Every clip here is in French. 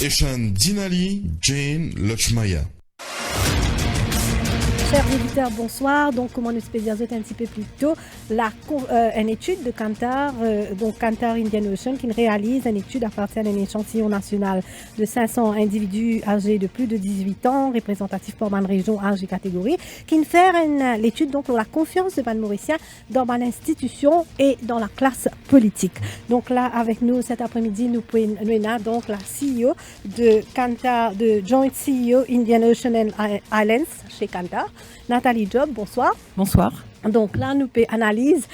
Eshan Dinali Jane Lochmaya. Chers auditeurs, bonsoir. Donc, comme on nous spécialisait un petit peu plus tôt, une étude de Kantar, donc Kantar Indian Ocean, qui réalise une étude à partir d'un échantillon national de 500 individus âgés de plus de 18 ans, représentatifs pour une région, âge et catégorie, qui fait l'étude donc pour la confiance de Ban Mauricien dans l'institution et dans la classe politique. Donc là, avec nous cet après-midi, nous avons donc la CEO de Kantar, de Joint CEO Indian Ocean Islands chez Kantar. Nathalie Job, bonsoir. Bonsoir. Donc là, nous analysons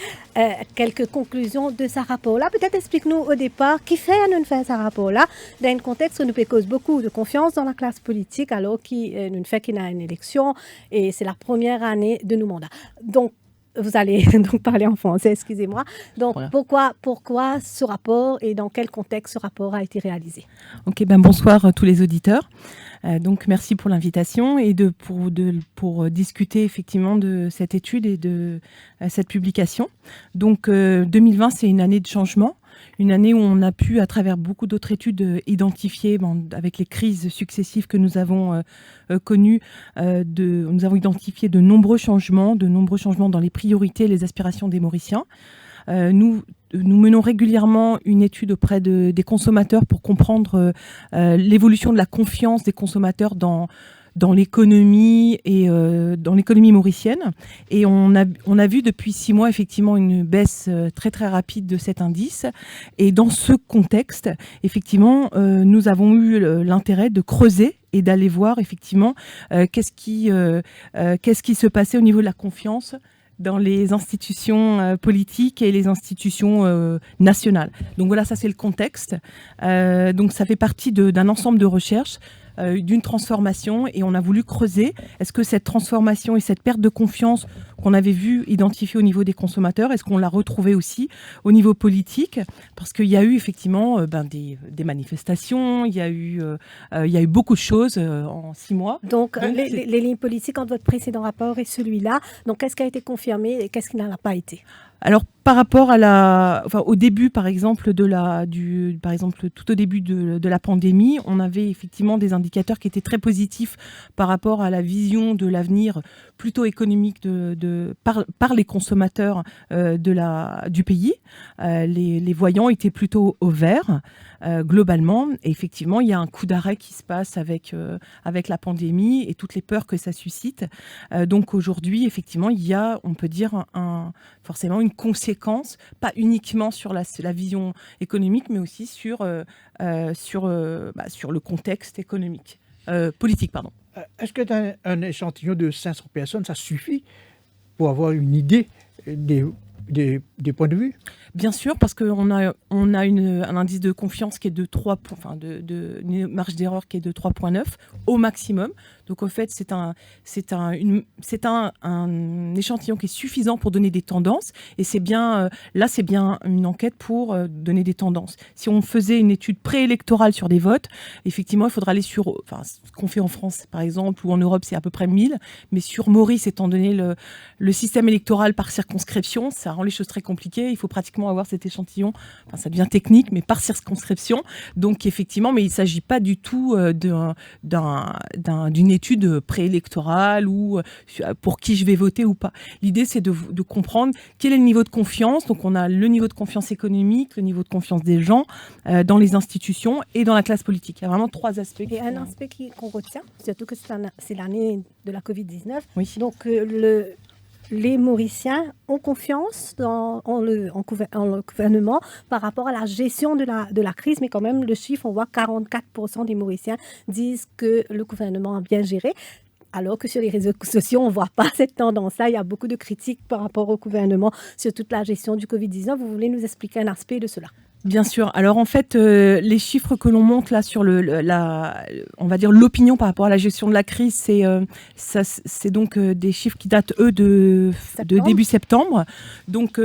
quelques conclusions de ce rapport-là. Peut-être explique-nous au départ qui fait nous faire ce rapport-là dans un contexte où nous cause beaucoup de confiance dans la classe politique alors qu'il nous fait qu'il y a une élection et c'est la première année de nos mandats. Donc, vous allez donc parler en français, excusez-moi. Donc, voilà. Pourquoi ce rapport et dans quel contexte ce rapport a été réalisé? Ok, bonsoir à tous les auditeurs. Donc, merci pour l'invitation et pour discuter effectivement de cette étude et de cette publication. Donc, 2020, c'est une année de changement. Une année où on a pu, à travers beaucoup d'autres études, identifier, avec les crises successives que nous avons connues, nous avons identifié de nombreux changements dans les priorités et les aspirations des Mauriciens. Nous menons régulièrement une étude auprès des consommateurs pour comprendre l'évolution de la confiance des consommateurs dans l'économie et dans l'économie mauricienne. Et on a vu depuis 6 mois effectivement une baisse très très rapide de cet indice. Et dans ce contexte, effectivement, nous avons eu l'intérêt de creuser et d'aller voir effectivement qu'est-ce qui se passait au niveau de la confiance dans les institutions politiques et les institutions nationales. Donc voilà, ça c'est le contexte. Donc ça fait partie d'un ensemble de recherches, d'une transformation, et on a voulu creuser. Est-ce que cette transformation et cette perte de confiance qu'on avait vu identifiée au niveau des consommateurs, est-ce qu'on l'a retrouvée aussi au niveau politique? Parce qu'il y a eu effectivement des manifestations, il y a eu beaucoup de choses en 6 mois. Donc les lignes politiques entre votre précédent rapport et celui-là, donc qu'est-ce qui a été confirmé et qu'est-ce qui n'en a pas été? Alors, par rapport au début, par exemple, tout au début de la pandémie, on avait effectivement des indicateurs qui étaient très positifs par rapport à la vision de l'avenir plutôt économique par les consommateurs du pays. Les voyants étaient plutôt au vert, globalement. Et effectivement, il y a un coup d'arrêt qui se passe avec la pandémie et toutes les peurs que ça suscite. Donc aujourd'hui, effectivement, il y a, on peut dire, forcément une conséquence, pas uniquement sur la vision économique, mais aussi sur le contexte économique, politique, pardon. Est-ce que un échantillon de 500 personnes, ça suffit pour avoir une idée des points de vue? Bien sûr, parce qu'on a un indice de confiance qui est de 3 points, une marge d'erreur qui est de 3,9 au maximum. Donc, au fait, c'est un échantillon qui est suffisant pour donner des tendances. Et c'est bien une enquête pour donner des tendances. Si on faisait une étude préélectorale sur des votes, effectivement, il faudra aller ce qu'on fait en France, par exemple, ou en Europe, c'est à peu près 1000. Mais sur Maurice, étant donné le système électoral par circonscription, ça rend les choses très compliquées. Il faut pratiquement avoir cet échantillon. Ça devient technique, mais par circonscription. Donc, effectivement, mais il ne s'agit pas du tout d'une étude préélectorale ou pour qui je vais voter ou pas. L'idée, c'est de comprendre quel est le niveau de confiance. Donc, on a le niveau de confiance économique, le niveau de confiance des gens dans les institutions et dans la classe politique. Il y a vraiment 3 aspects. Et un aspect qu'on retient, surtout que c'est l'année de la Covid-19. Oui. Donc, les Mauriciens ont confiance en le gouvernement par rapport à la gestion de la crise, mais quand même, le chiffre, on voit 44% des Mauriciens disent que le gouvernement a bien géré. Alors que sur les réseaux sociaux, on ne voit pas cette tendance-là. Il y a beaucoup de critiques par rapport au gouvernement sur toute la gestion du Covid-19. Vous voulez nous expliquer un aspect de cela? Bien sûr. Alors en fait, les chiffres que l'on monte là sur on va dire l'opinion par rapport à la gestion de la crise, c'est donc des chiffres qui datent de début septembre. Donc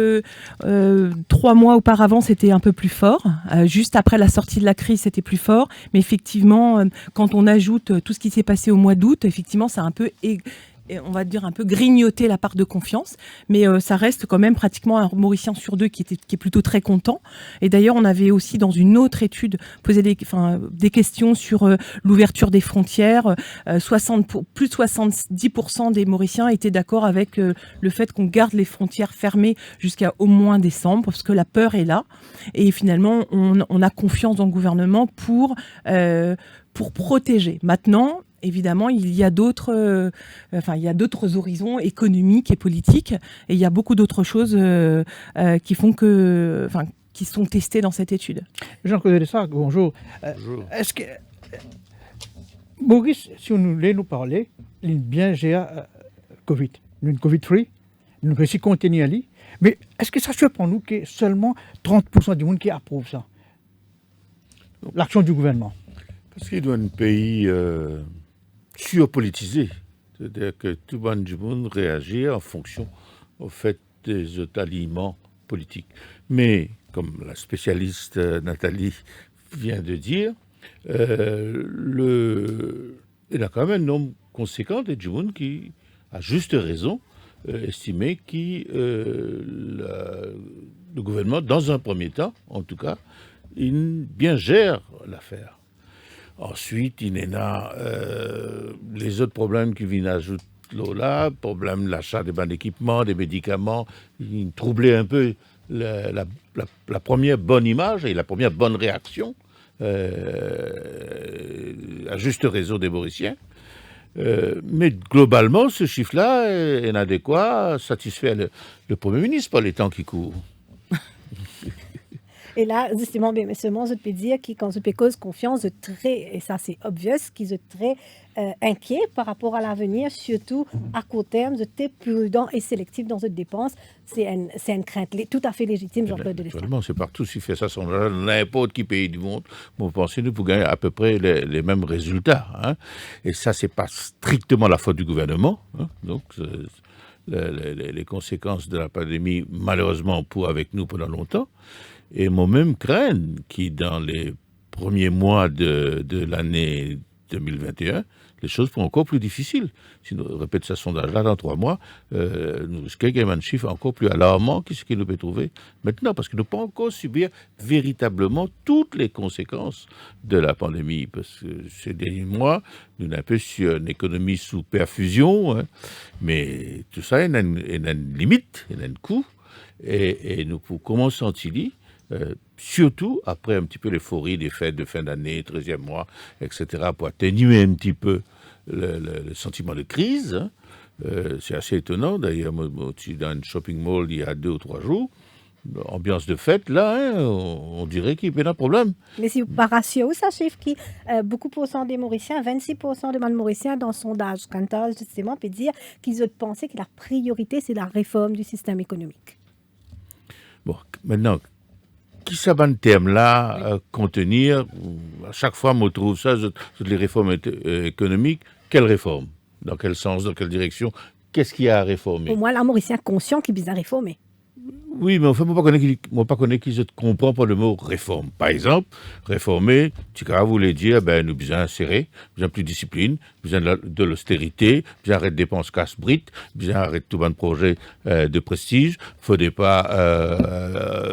3 mois auparavant, c'était un peu plus fort. Juste après la sortie de la crise, c'était plus fort. Mais effectivement, quand on ajoute tout ce qui s'est passé au mois d'août, effectivement, ça a un peu on va dire un peu grignoté la part de confiance, mais ça reste quand même pratiquement un Mauricien sur deux qui est plutôt très content. Et d'ailleurs, on avait aussi dans une autre étude posé des questions sur l'ouverture des frontières. Plus de 70% des Mauriciens étaient d'accord avec le fait qu'on garde les frontières fermées jusqu'à au moins décembre, parce que la peur est là. Et finalement, on a confiance dans le gouvernement pour protéger. Maintenant, évidemment, il y a d'autres horizons économiques et politiques, et il y a beaucoup d'autres choses qui sont testées dans cette étude. Jean-Claude Dessac, bonjour. Bonjour. Est-ce que Maurice, si on voulait nous parler, il bien gère Covid, une Covid-free, une réussi contenu ali, mais est-ce que ça surprend nous que seulement 30% du monde qui approuve ça, l'action du gouvernement? Parce qu'il doit un pays surpolitisé. C'est-à-dire que tout le monde réagit en fonction au fait des alignements politiques. Mais, comme la spécialiste Nathalie vient de dire, il y a quand même un nombre conséquent de monde qui, à juste raison, estimait que le gouvernement, dans un premier temps, en tout cas, il bien gère l'affaire. Ensuite, il y a les autres problèmes qui viennent ajouter là, problème de l'achat des bons équipements, des médicaments, il troublait un peu la première bonne image et la première bonne réaction, à juste raison des Mauriciens. Mais globalement, ce chiffre-là est inadéquat, satisfait le Premier ministre par les temps qui courent. Et là, justement, mais seulement, je peux dire que quand je peux cause confiance, je très, et ça c'est obvious, qu'ils sont très inquiets par rapport à l'avenir, surtout à court terme, je suis prudent et sélectif dans cette dépense. C'est une crainte tout à fait légitime, Jean-Claude Dessac. Naturellement, c'est partout. S'il fait ça, sans n'importe qui pays du monde, vous pensez nous pour gagner à peu près les mêmes résultats. Hein. Et ça, c'est pas strictement la faute du gouvernement. Hein. Donc, les conséquences de la pandémie, malheureusement, pour avec nous pendant longtemps. Et moi-même crains qui, dans les premiers mois de l'année 2021, les choses seront encore plus difficiles. Si nous répétons ce sondage-là dans 3 mois, nous risquons qu'il y ait un chiffre encore plus alarmant que ce qu'il nous peut trouver maintenant, parce que nous ne pouvons pas encore subir véritablement toutes les conséquences de la pandémie. Parce que ces derniers mois, nous sommes un peu sur une économie sous perfusion, hein, mais tout ça, il y a une limite, il y a un coût, et nous pouvons sentir surtout après un petit peu l'euphorie des fêtes de fin d'année, 13e mois, etc., pour atténuer un petit peu le sentiment de crise. Hein. C'est assez étonnant. D'ailleurs, moi, dans un shopping mall il y a 2 ou 3 jours, ambiance de fête, là, hein, on dirait qu'il y a un problème. Mais si vous par ratio, ça chiffre qui beaucoup % des Mauriciens, 26% des Mauriciens dans le sondage, Kantar, justement, peut dire qu'ils ont pensé que la priorité, c'est la réforme du système économique. Bon, maintenant, qui ça va le terme-là contenir? À chaque fois, on trouve ça, toutes les réformes économiques. Quelle réforme? Dans quel sens? Dans quelle direction? Qu'est-ce qu'il y a à réformer? Au moins, la Mauricien conscient qu'il vise à réformer. Oui, mais enfin, moi, pas connaître qu'ils ne comprennent pas le mot réforme. Par exemple, réformer, tu voulait dire, nous besoin serrer, besoin plus de discipline, besoin de l'austérité, besoin arrêter de dépenses casse-brites, besoin arrêter tout bon projet de prestige. Faudrait pas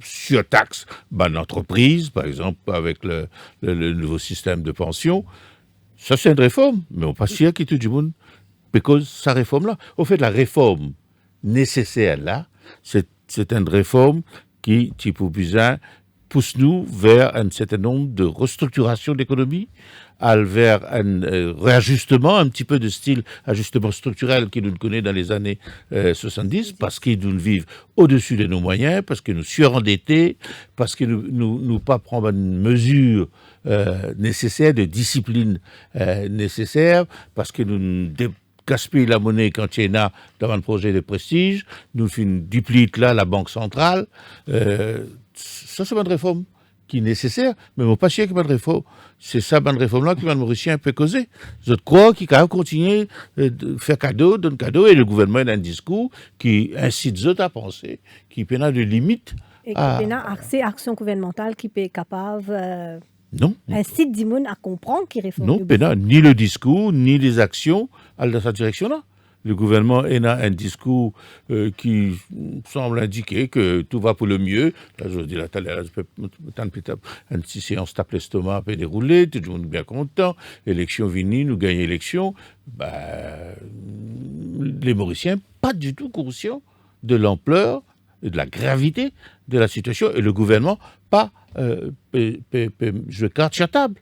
surtaxe l'entreprise, par exemple, avec le nouveau système de pension. Ça, c'est une réforme, mais on pas sûr qu'il y ait tout le monde. Parce que sa réforme-là, au fait, la réforme nécessaire là, c'est une réforme qui, pousse nous vers un certain nombre de restructurations de l'économie, vers un réajustement, un petit peu de style ajustement structurel que nous connaissons dans les années 70, parce que nous vivons au-dessus de nos moyens, parce que nous surendettés, parce que nous pas prendre une mesure nécessaire, de discipline nécessaire, parce que nous gaspiller la monnaie quand il y en a dans un projet de prestige, nous faisons duplique là la Banque centrale. Ça, c'est une réforme qui est nécessaire, mais mon pas sûr qu'il y a une réforme. C'est ça, une réforme-là que le Mauricien peut causer. Je crois qu'il va continuer de faire cadeau, donner cadeau, et le gouvernement a un discours qui incite les autres à penser, qui peut avoir de limites. Et qui peut avoir accès à l'action gouvernementale qui peut être capable... Non. incite Dimoun à comprendre qu'il réforme. Non, ni le discours, ni les actions aller dans cette direction-là. Le gouvernement a un discours qui semble indiquer que tout va pour le mieux. Là, je dis, une séance tape l'estomac peut dérouler, tout le monde est bien content. Élection finie, nous gagnons l'élection. Les Mauriciens, pas du tout conscients de l'ampleur et de la gravité de la situation. Et le gouvernement, pas jouer carte sur table.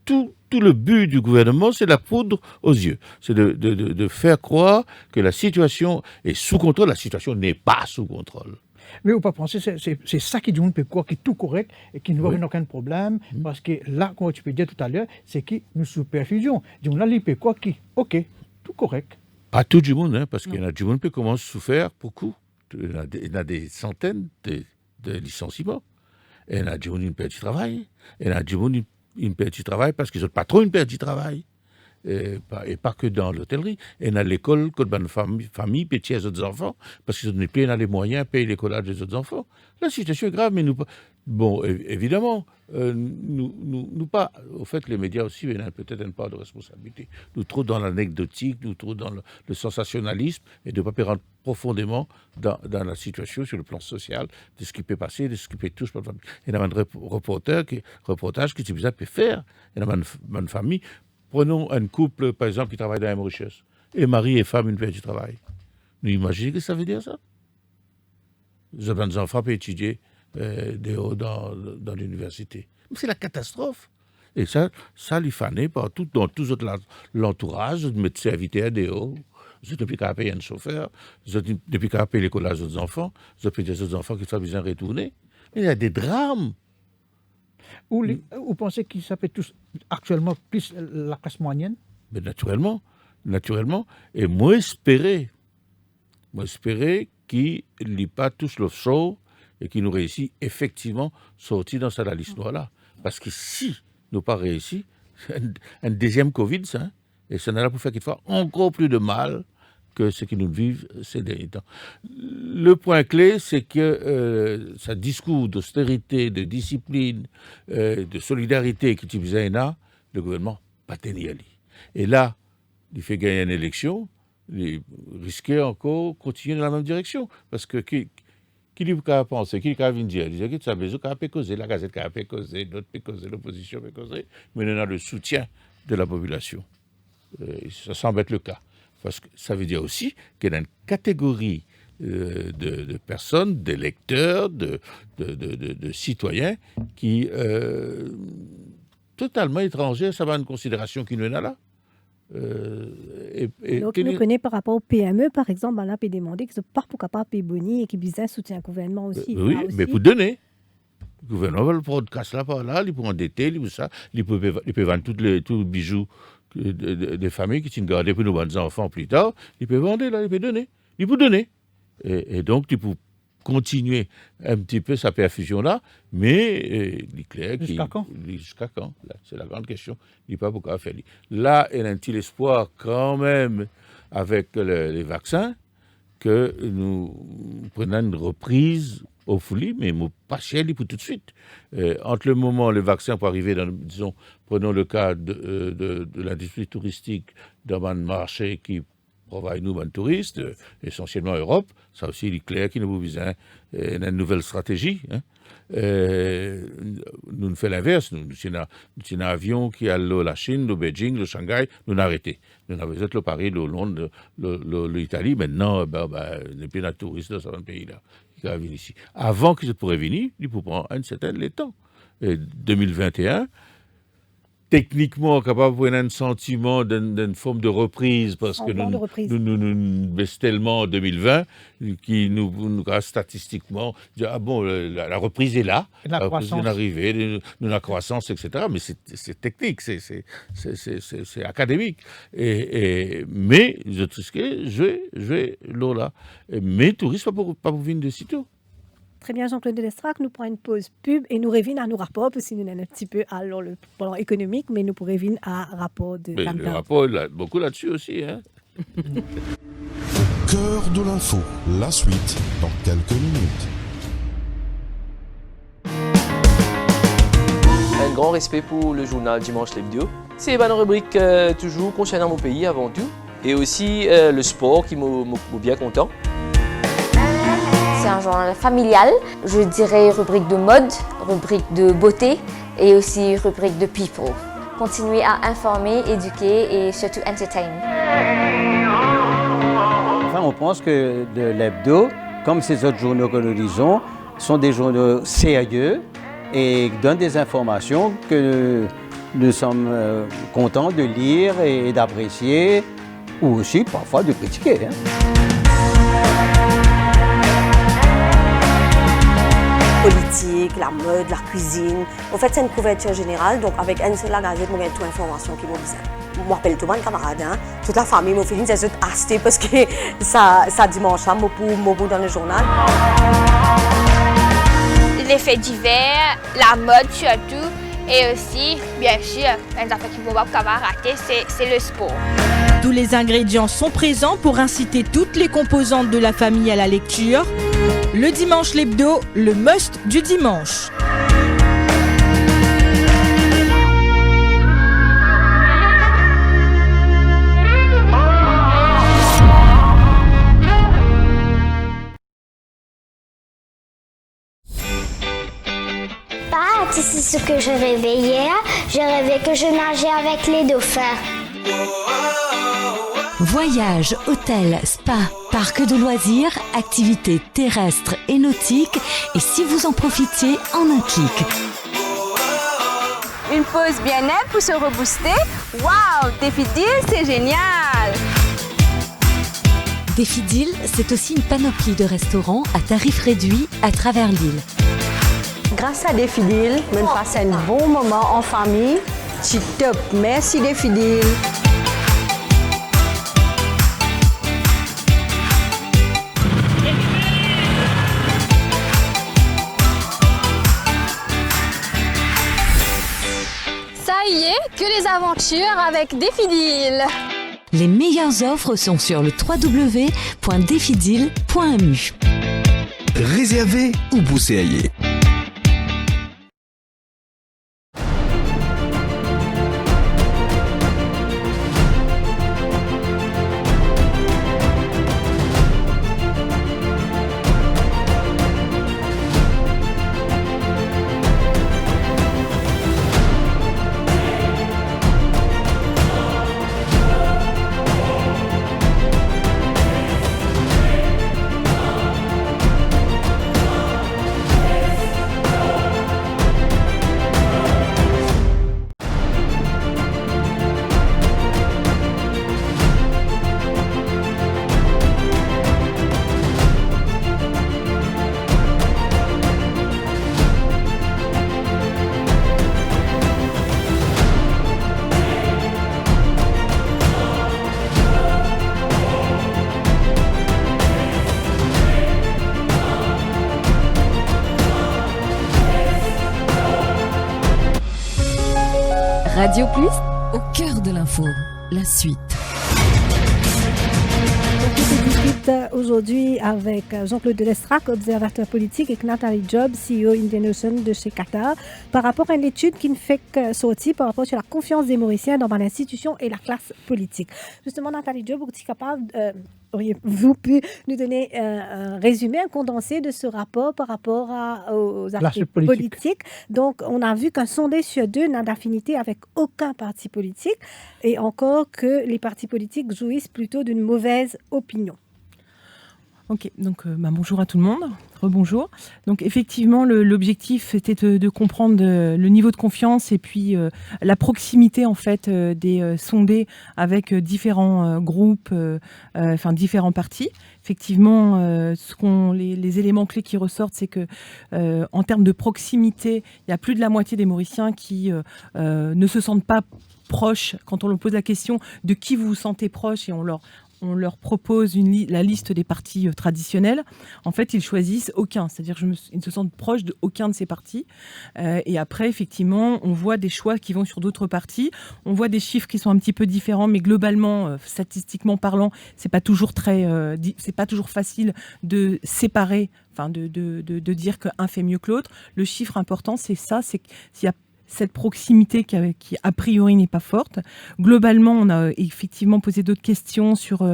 Tout le but du gouvernement, c'est la poudre aux yeux. C'est de faire croire que la situation est sous contrôle. La situation n'est pas sous contrôle. Mais vous ne pas penser, c'est ça qui dit on peut croire qui est tout correct et qui ne va avoir aucun problème. Parce que là, comme tu peux dire tout à l'heure, c'est qui nous sous perfusion. On a peut croire qui, ok, tout correct. Pas tout du monde, parce qu'il y en a du monde qui commence à souffrir beaucoup. Il y en a des centaines de licenciements. Il y en a du monde qui perd du travail. Il y en a du monde une perte du travail parce qu'ils n'ont pas trop une perte du travail. Et pas que dans l'hôtellerie. Et dans l'école, quand une famille paye les autres enfants, parce qu'ils n'ont pas les moyens de payer l'écolage des autres enfants. La situation est grave, mais nous... Bon, évidemment, nous pas... Au fait, les médias aussi, il y a peut-être une part de responsabilité. Nous trop dans l'anecdotique, nous trop dans le sensationnalisme, et de ne pas rentrer profondément dans la situation sur le plan social, de ce qui peut passer, de ce qui peut toucher. Il y a un reportage qui peut faire. Il y a une famille... Prenons un couple, par exemple, qui travaille dans la Mauritius, et mari et femme, une perte du travail. Nous imaginez ce que ça veut dire, ça? Vous avez des enfants pour étudier dehors dans l'université. C'est la catastrophe. Et ça lui fanait partout, dans tout l'entourage, de médecins invités dehors. Vous depuis qu'à payer un chauffeur, depuis qu'à payer l'écolage des enfants, vous avez des autres enfants qui sont besoin de retourner. Mais il y a des drames. Vous pensez qu'ils s'appellent tous actuellement plus la classe moyenne? Mais naturellement. Et moi espérer qu'ils n'aient pas tous l'offshore et qu'ils nous réussissent effectivement sortir dans cette liste noire-là. Parce que si nous pas réussi, un deuxième Covid, ça, et ça n'est là pour faire qu'il fasse encore plus de mal que ce que nous vivons ces derniers temps. Le point clé, c'est que ce discours d'austérité, de discipline, de solidarité qui utilisait le gouvernement pas tenu à lui. Et là, il fait gagner une élection, il risquait encore continuer dans la même direction. Parce que qui lui a pensé, qui lui a dire, il disait que ça veut pas causer, la Gazette a causé, d'autres peut causer, l'opposition peut causer, mais on a le soutien de la population. Ça semble être le cas. Parce que ça veut dire aussi qu'il y a une catégorie de personnes, d'électeurs, de citoyens qui, totalement étrangers, ça va une considération qui nous est là. Donc, nous connaissons par rapport aux PME, par exemple, on a demandé qu'ils ne sont pas capables de payer boni et qu'ils besoin soutien au gouvernement aussi. Oui, mais pour donner. Le gouvernement va le podcast là par là, il peut endetter, il peut ça, il peut vendre tous les bijoux des familles qui sont gardées pour nos bonnes enfants plus tard, il peut vendre là, il peut donner. Et donc, il peut continuer un petit peu sa perfusion-là, mais il est clair jusqu'à quand? Jusqu'à quand? Là, c'est la grande question. Il n'y a pas beaucoup à faire. Là, il y a un petit espoir quand même avec les vaccins que nous prenons une reprise au folie, mais pas cher pour tout de suite. Entre le moment où le vaccin peut arriver, disons, prenons le cas de l'industrie touristique dans un marché qui provide nous, un touristes, essentiellement Europe, ça aussi, il est clair qu'il nous besoin une nouvelle stratégie. Nous ne faisons l'inverse. Nous avons un avion qui a la Chine, le Beijing, le Shanghai, nous avons arrêté. Nous avons le Paris, le Londres, l'Italie. Maintenant, il n'y a plus de touristes dans ce pays-là qui va venir ici. Avant qu'ils pourraient venir, il faut prendre un certain temps. 2021, techniquement capable de un sentiment d'une forme de reprise parce que nous baissons tellement en 2020 qui nous statistiquement dire la reprise est là, la croissance est arrivée, la croissance, etc. Mais c'est technique, c'est académique. Mais je vais là. Mais touristes pas pour venir de sitôt. Très bien, Jean-Claude Delestrac, nous prenons une pause pub et nous revenons à nos rapports, parce que nous sommes un petit peu à le plan économique, mais nous pourrons revenir à rapport de Cantar. Le rapport, beaucoup là-dessus aussi. Hein? Cœur de l'info, la suite dans quelques minutes. Un grand respect pour le journal Dimanche l'Hebdo. C'est une rubrique toujours concernant mon pays avant tout. et aussi le sport qui m'a bien content. C'est un journal familial, je dirais rubrique de mode, rubrique de beauté et aussi rubrique de people. Continuer à informer, éduquer et surtout entertain. Enfin, on pense que l'hebdo, comme ces autres journaux que nous lisons, sont des journaux sérieux et donnent des informations que nous sommes contents de lire et d'apprécier, ou aussi parfois de critiquer. Politique, la mode, la cuisine. En fait, c'est une couverture générale, donc avec une seule gazette, on a toute l'information qui m'a besoin. Je m'appelle tout le monde camarade, toute la famille, mon fils, c'est tout acheté parce que ça dimanche, moi pour dans le journal. Les faits divers, la mode surtout, et aussi, bien sûr, un affaire qui ne va pas rater, c'est le sport. Tous les ingrédients sont présents pour inciter toutes les composantes de la famille à la lecture. Le dimanche l'hebdo, le must du dimanche. C'est ce que je rêvais hier. Je rêvais que je nageais avec les dauphins. Voyages, hôtels, spa, parcs de loisirs, activités terrestres et nautiques, et si vous en profitiez en un clic. Une pause bien-être pour se rebooster. Waouh, Défidil, c'est génial! Défidil, c'est aussi une panoplie de restaurants à tarifs réduits à travers l'île. Grâce à Défidil, on passe un bon moment en famille. C'est top. Merci Défidil. Ça y est, que les aventures avec Défidil. Les meilleures offres sont sur le www.defidil.mu. Réservé ou bousséaillé. Radio Plus, au cœur de l'info, la suite. On discute aujourd'hui avec Jean-Claude Delestrac, observateur politique, et Nathalie Job, CEO Indian Ocean de chez Qatar, par rapport à une étude qui ne fait que sortir par rapport sur la confiance des Mauriciens dans l'institution et la classe politique. Justement, Nathalie Job, vous êtes capable, auriez-vous pu nous donner un résumé, un condensé de ce rapport par rapport aux aspects politiques? Donc, on a vu qu'un sondé sur deux n'a d'affinité avec aucun parti politique, et encore que les partis politiques jouissent plutôt d'une mauvaise opinion. Ok, donc bonjour à tout le monde, rebonjour. Donc effectivement, l'objectif était de comprendre le niveau de confiance et puis la proximité en fait des sondés avec différents groupes, différents partis. Effectivement, les éléments clés qui ressortent, c'est que en termes de proximité, il y a plus de la moitié des Mauriciens qui ne se sentent pas proches quand on leur pose la question de qui vous vous sentez proche, et on leur propose la liste des partis traditionnels. En fait, ils choisissent aucun. C'est-à-dire qu'ils ne se sentent proches de aucun de ces partis. Et après, effectivement, on voit des choix qui vont sur d'autres partis. On voit des chiffres qui sont un petit peu différents, mais globalement, statistiquement parlant, c'est pas toujours facile de séparer, de dire qu'un fait mieux que l'autre. Le chiffre important, c'est ça, c'est qu'il y a cette proximité qui a priori n'est pas forte. Globalement, on a effectivement posé d'autres questions sur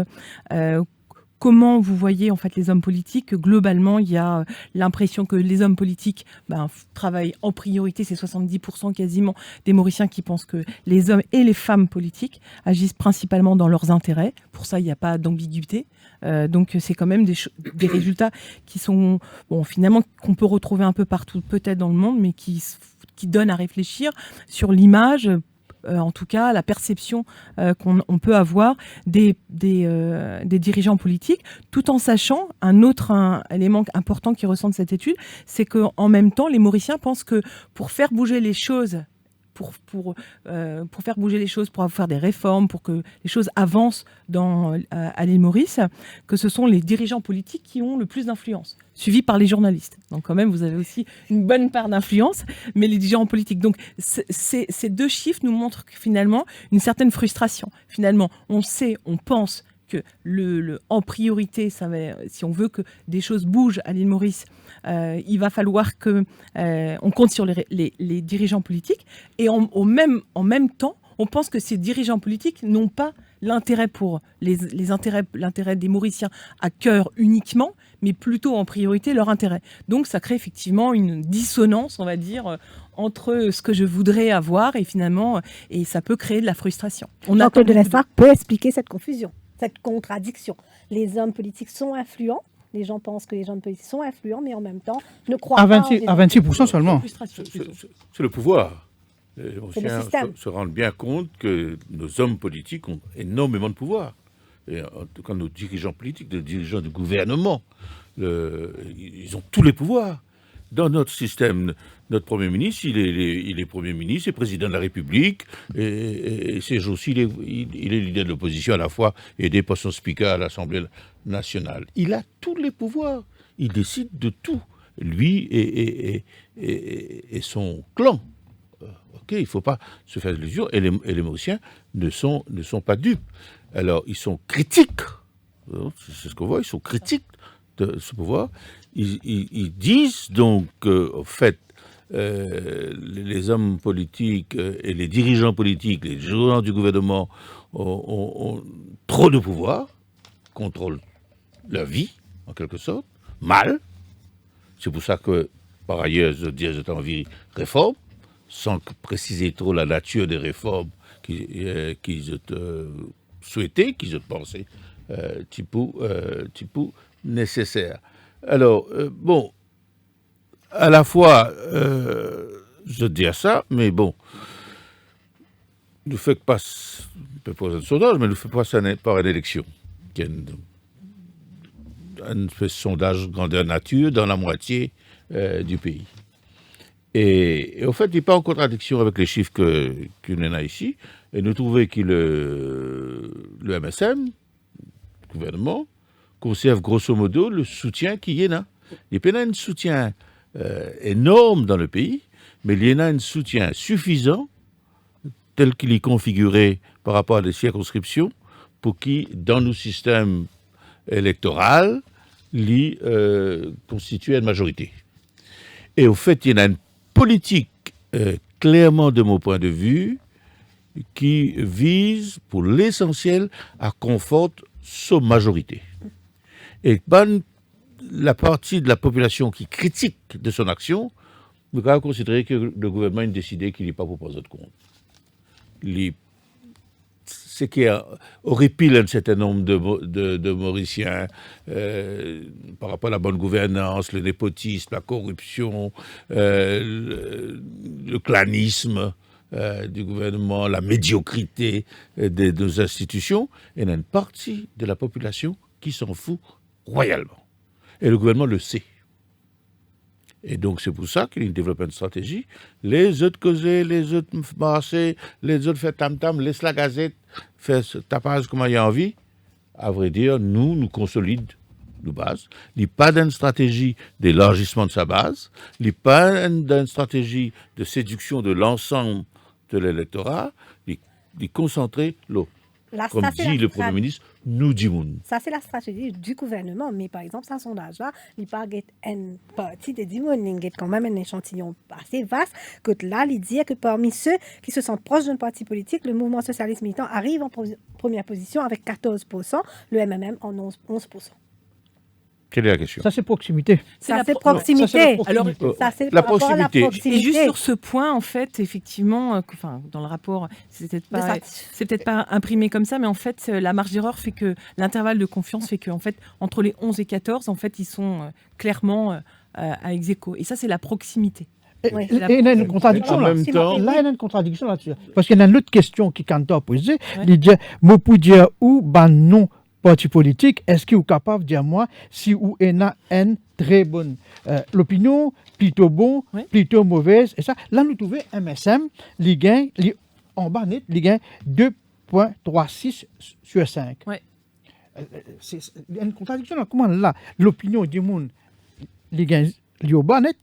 comment vous voyez en fait les hommes politiques. Globalement, il y a l'impression que les hommes politiques travaillent en priorité. C'est 70% quasiment des Mauriciens qui pensent que les hommes et les femmes politiques agissent principalement dans leurs intérêts. Pour ça, il n'y a pas d'ambiguïté. Donc c'est quand même des résultats qui sont finalement qu'on peut retrouver un peu partout peut-être dans le monde, mais qui donnent à réfléchir sur l'image, en tout cas la perception qu'on peut avoir des dirigeants politiques, tout en sachant un élément important qui ressent de cette étude, c'est qu'en même temps les Mauriciens pensent que pour faire bouger les choses, pour faire des réformes, pour que les choses avancent à l'île Maurice, que ce sont les dirigeants politiques qui ont le plus d'influence, suivis par les journalistes. Donc quand même, vous avez aussi une bonne part d'influence, mais les dirigeants politiques. Donc ces deux chiffres nous montrent que, finalement une certaine frustration. Finalement, on pense que en priorité, si on veut que des choses bougent à l'île Maurice, il va falloir qu'on compte sur les dirigeants politiques. Et en même temps, on pense que ces dirigeants politiques n'ont pas l'intérêt pour l'intérêt des Mauriciens à cœur uniquement, mais plutôt en priorité leur intérêt. Donc ça crée effectivement une dissonance, on va dire, entre ce que je voudrais avoir et finalement, et ça peut créer de la frustration. Dr. de Lestar peut expliquer cette confusion, cette contradiction. Les hommes politiques sont influents. Les gens pensent que les gens politiques sont influents, mais en même temps ne croient pas... À 26% seulement. C'est le pouvoir. Les Mauriciens se rendent bien compte que nos hommes politiques ont énormément de pouvoir. Et en tout cas, nos dirigeants politiques, les dirigeants du gouvernement, ils ont tous les pouvoirs. Dans notre système, notre Premier ministre, il est Premier ministre, il est président de la République, et ces jours-ci, il est leader de l'opposition à la fois, aidé par son speaker à l'Assemblée nationale. Il a tous les pouvoirs, il décide de tout, lui et son clan. Ok, il ne faut pas se faire d'illusions, et les Mauriciens ne sont pas dupes. Alors, ils sont critiques, c'est ce qu'on voit, ils sont critiques de ce pouvoir. Ils disent donc au fait, les hommes politiques et les dirigeants politiques, les dirigeants du gouvernement ont trop de pouvoir, contrôlent leur vie, en quelque sorte, mal. C'est pour ça que, par ailleurs, je dis j'ai envie de réforme, sans préciser trop la nature des réformes qu'ils souhaitaient, qu'ils pensaient nécessaires. Alors, à la fois, je dis ça, mais bon, ne faites pas, peut poser un sondage, mais ne faites pas ça par une élection. Il y a un sondage grandeur nature dans la moitié du pays. Et au fait, il n'est pas en contradiction avec les chiffres qu'on a ici. Et nous trouvons que le MSM, le gouvernement, conserve grosso modo le soutien qu'il y en a. Il y a un soutien énorme dans le pays, mais il y en a un soutien suffisant, tel qu'il est configuré par rapport à des circonscriptions, pour qui, dans nos systèmes électoraux, il constitue une majorité. Et au fait, il y en a une politique, clairement de mon point de vue, qui vise, pour l'essentiel, à conforter sa majorité. Et la partie de la population qui critique de son action, nous devons considérer que le gouvernement a décidé qu'il n'est pas pour prendre compte. Ce qui horripile un certain nombre de Mauriciens par rapport à la bonne gouvernance, le népotisme, la corruption, le clanisme du gouvernement, la médiocrité de nos institutions, et il y a une partie de la population qui s'en fout royalement. Et le gouvernement le sait. Et donc, c'est pour ça qu'il développe une stratégie. Les autres causer, les autres marcher, les autres faire tam-tam, laisse la gazette, faire tapage comme il y a envie. À vrai dire, nous consolide nos bases. Il n'y a pas d'une stratégie d'élargissement de sa base. Il n'y a pas d'une stratégie de séduction de l'ensemble de l'électorat. Il est concentré Là, comme ça, c'est dit la le Premier strat- ministre, nous disons. Ça, c'est la stratégie du gouvernement. Mais par exemple, ce sondage-là, il pas une partie des Dimon, il y a quand même un échantillon assez vaste. Que là, il dit que parmi ceux qui se sentent proches d'un parti politique, le mouvement socialiste militant arrive en première position avec 14%, le MMM en 11%. Quelle est la question? Ça, c'est proximité. Ça, c'est proximité. Alors, ça, c'est la par rapport à la proximité. Et juste sur ce point, en fait, effectivement, dans le rapport, c'est peut-être pas imprimé comme ça, mais en fait, la marge d'erreur fait que l'intervalle de confiance fait que, en fait, entre les 11 et 14, en fait, ils sont clairement à ex aequo. Et ça, c'est la proximité. Et il y a une contradiction En là. même temps- Là, il y a une contradiction là-dessus. Parce qu'il y a une autre question qui Kantar a posée. Il dit, moi, pour dire où, non parti politique, est-ce qu'il est capable de dire moi si ou a une très bonne l'opinion, plutôt bon, plutôt mauvaise, et ça. Là, nous trouvons MSM, les gains, en bas net, les gains 2,36 sur 5. Il y a une contradiction là. Comment là, l'opinion du monde, les gains, les au bas net,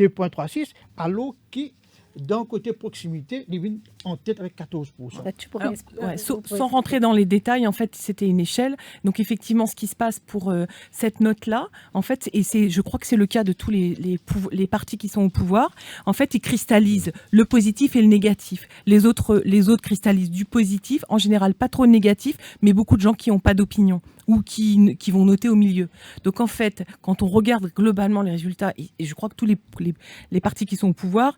2,36, alors qui, d'un côté proximité, les vient en tête avec 14%. Alors, sans rentrer dans les détails, en fait, c'était une échelle. Donc, effectivement, ce qui se passe pour cette note-là, en fait, et je crois que c'est le cas de tous les partis qui sont au pouvoir, en fait, ils cristallisent le positif et le négatif. Les autres cristallisent du positif, en général pas trop négatif, mais beaucoup de gens qui n'ont pas d'opinion ou qui vont noter au milieu. Donc, en fait, quand on regarde globalement les résultats, et je crois que tous les partis qui sont au pouvoir,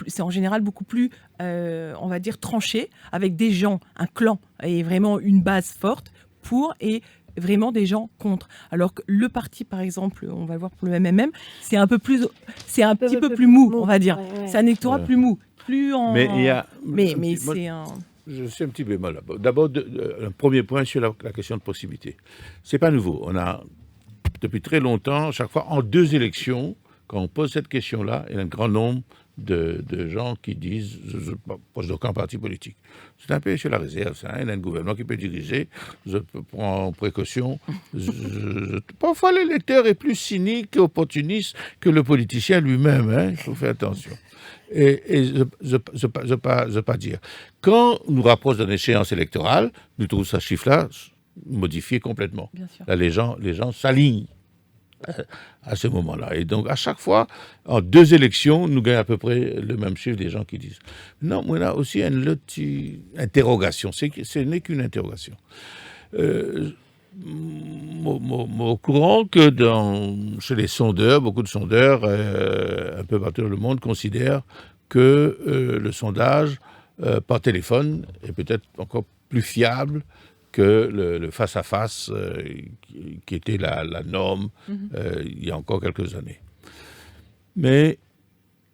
c'est en général beaucoup plus on va dire tranché, avec des gens, un clan et vraiment une base forte pour et vraiment des gens contre. Alors que le parti, par exemple, on va le voir pour le MMM, c'est un petit peu plus mou, on va dire. C'est un électorat plus mou, plus en. Mais il y a. Mais c'est un. Je sais un petit bémol là. D'abord, un premier point sur la question de proximité. C'est pas nouveau. On a depuis très longtemps, chaque fois en 2 élections, quand on pose cette question-là, il y a un grand nombre de gens qui disent je ne suis pas proche d'aucun parti politique. C'est un peu sur la réserve, ça. Il y a un gouvernement qui peut diriger, je prends précaution. Parfois, l'électeur est plus cynique et opportuniste que le politicien lui-même. Il faut faire attention. Et je ne veux pas dire. Quand on nous rapproche d'une échéance électorale, nous trouvons ce chiffre-là modifié complètement. Là, les gens s'alignent à ce moment-là. Et donc, à chaque fois, en 2 élections, nous gagnons à peu près le même chiffre des gens qui disent. Non, on a aussi une autre interrogation. Ce n'est qu'une interrogation. Au courant que chez les sondeurs, beaucoup de sondeurs, un peu partout dans le monde, considèrent que le sondage par téléphone est peut-être encore plus fiable que le face-à-face qui était la norme il y a encore quelques années. Mais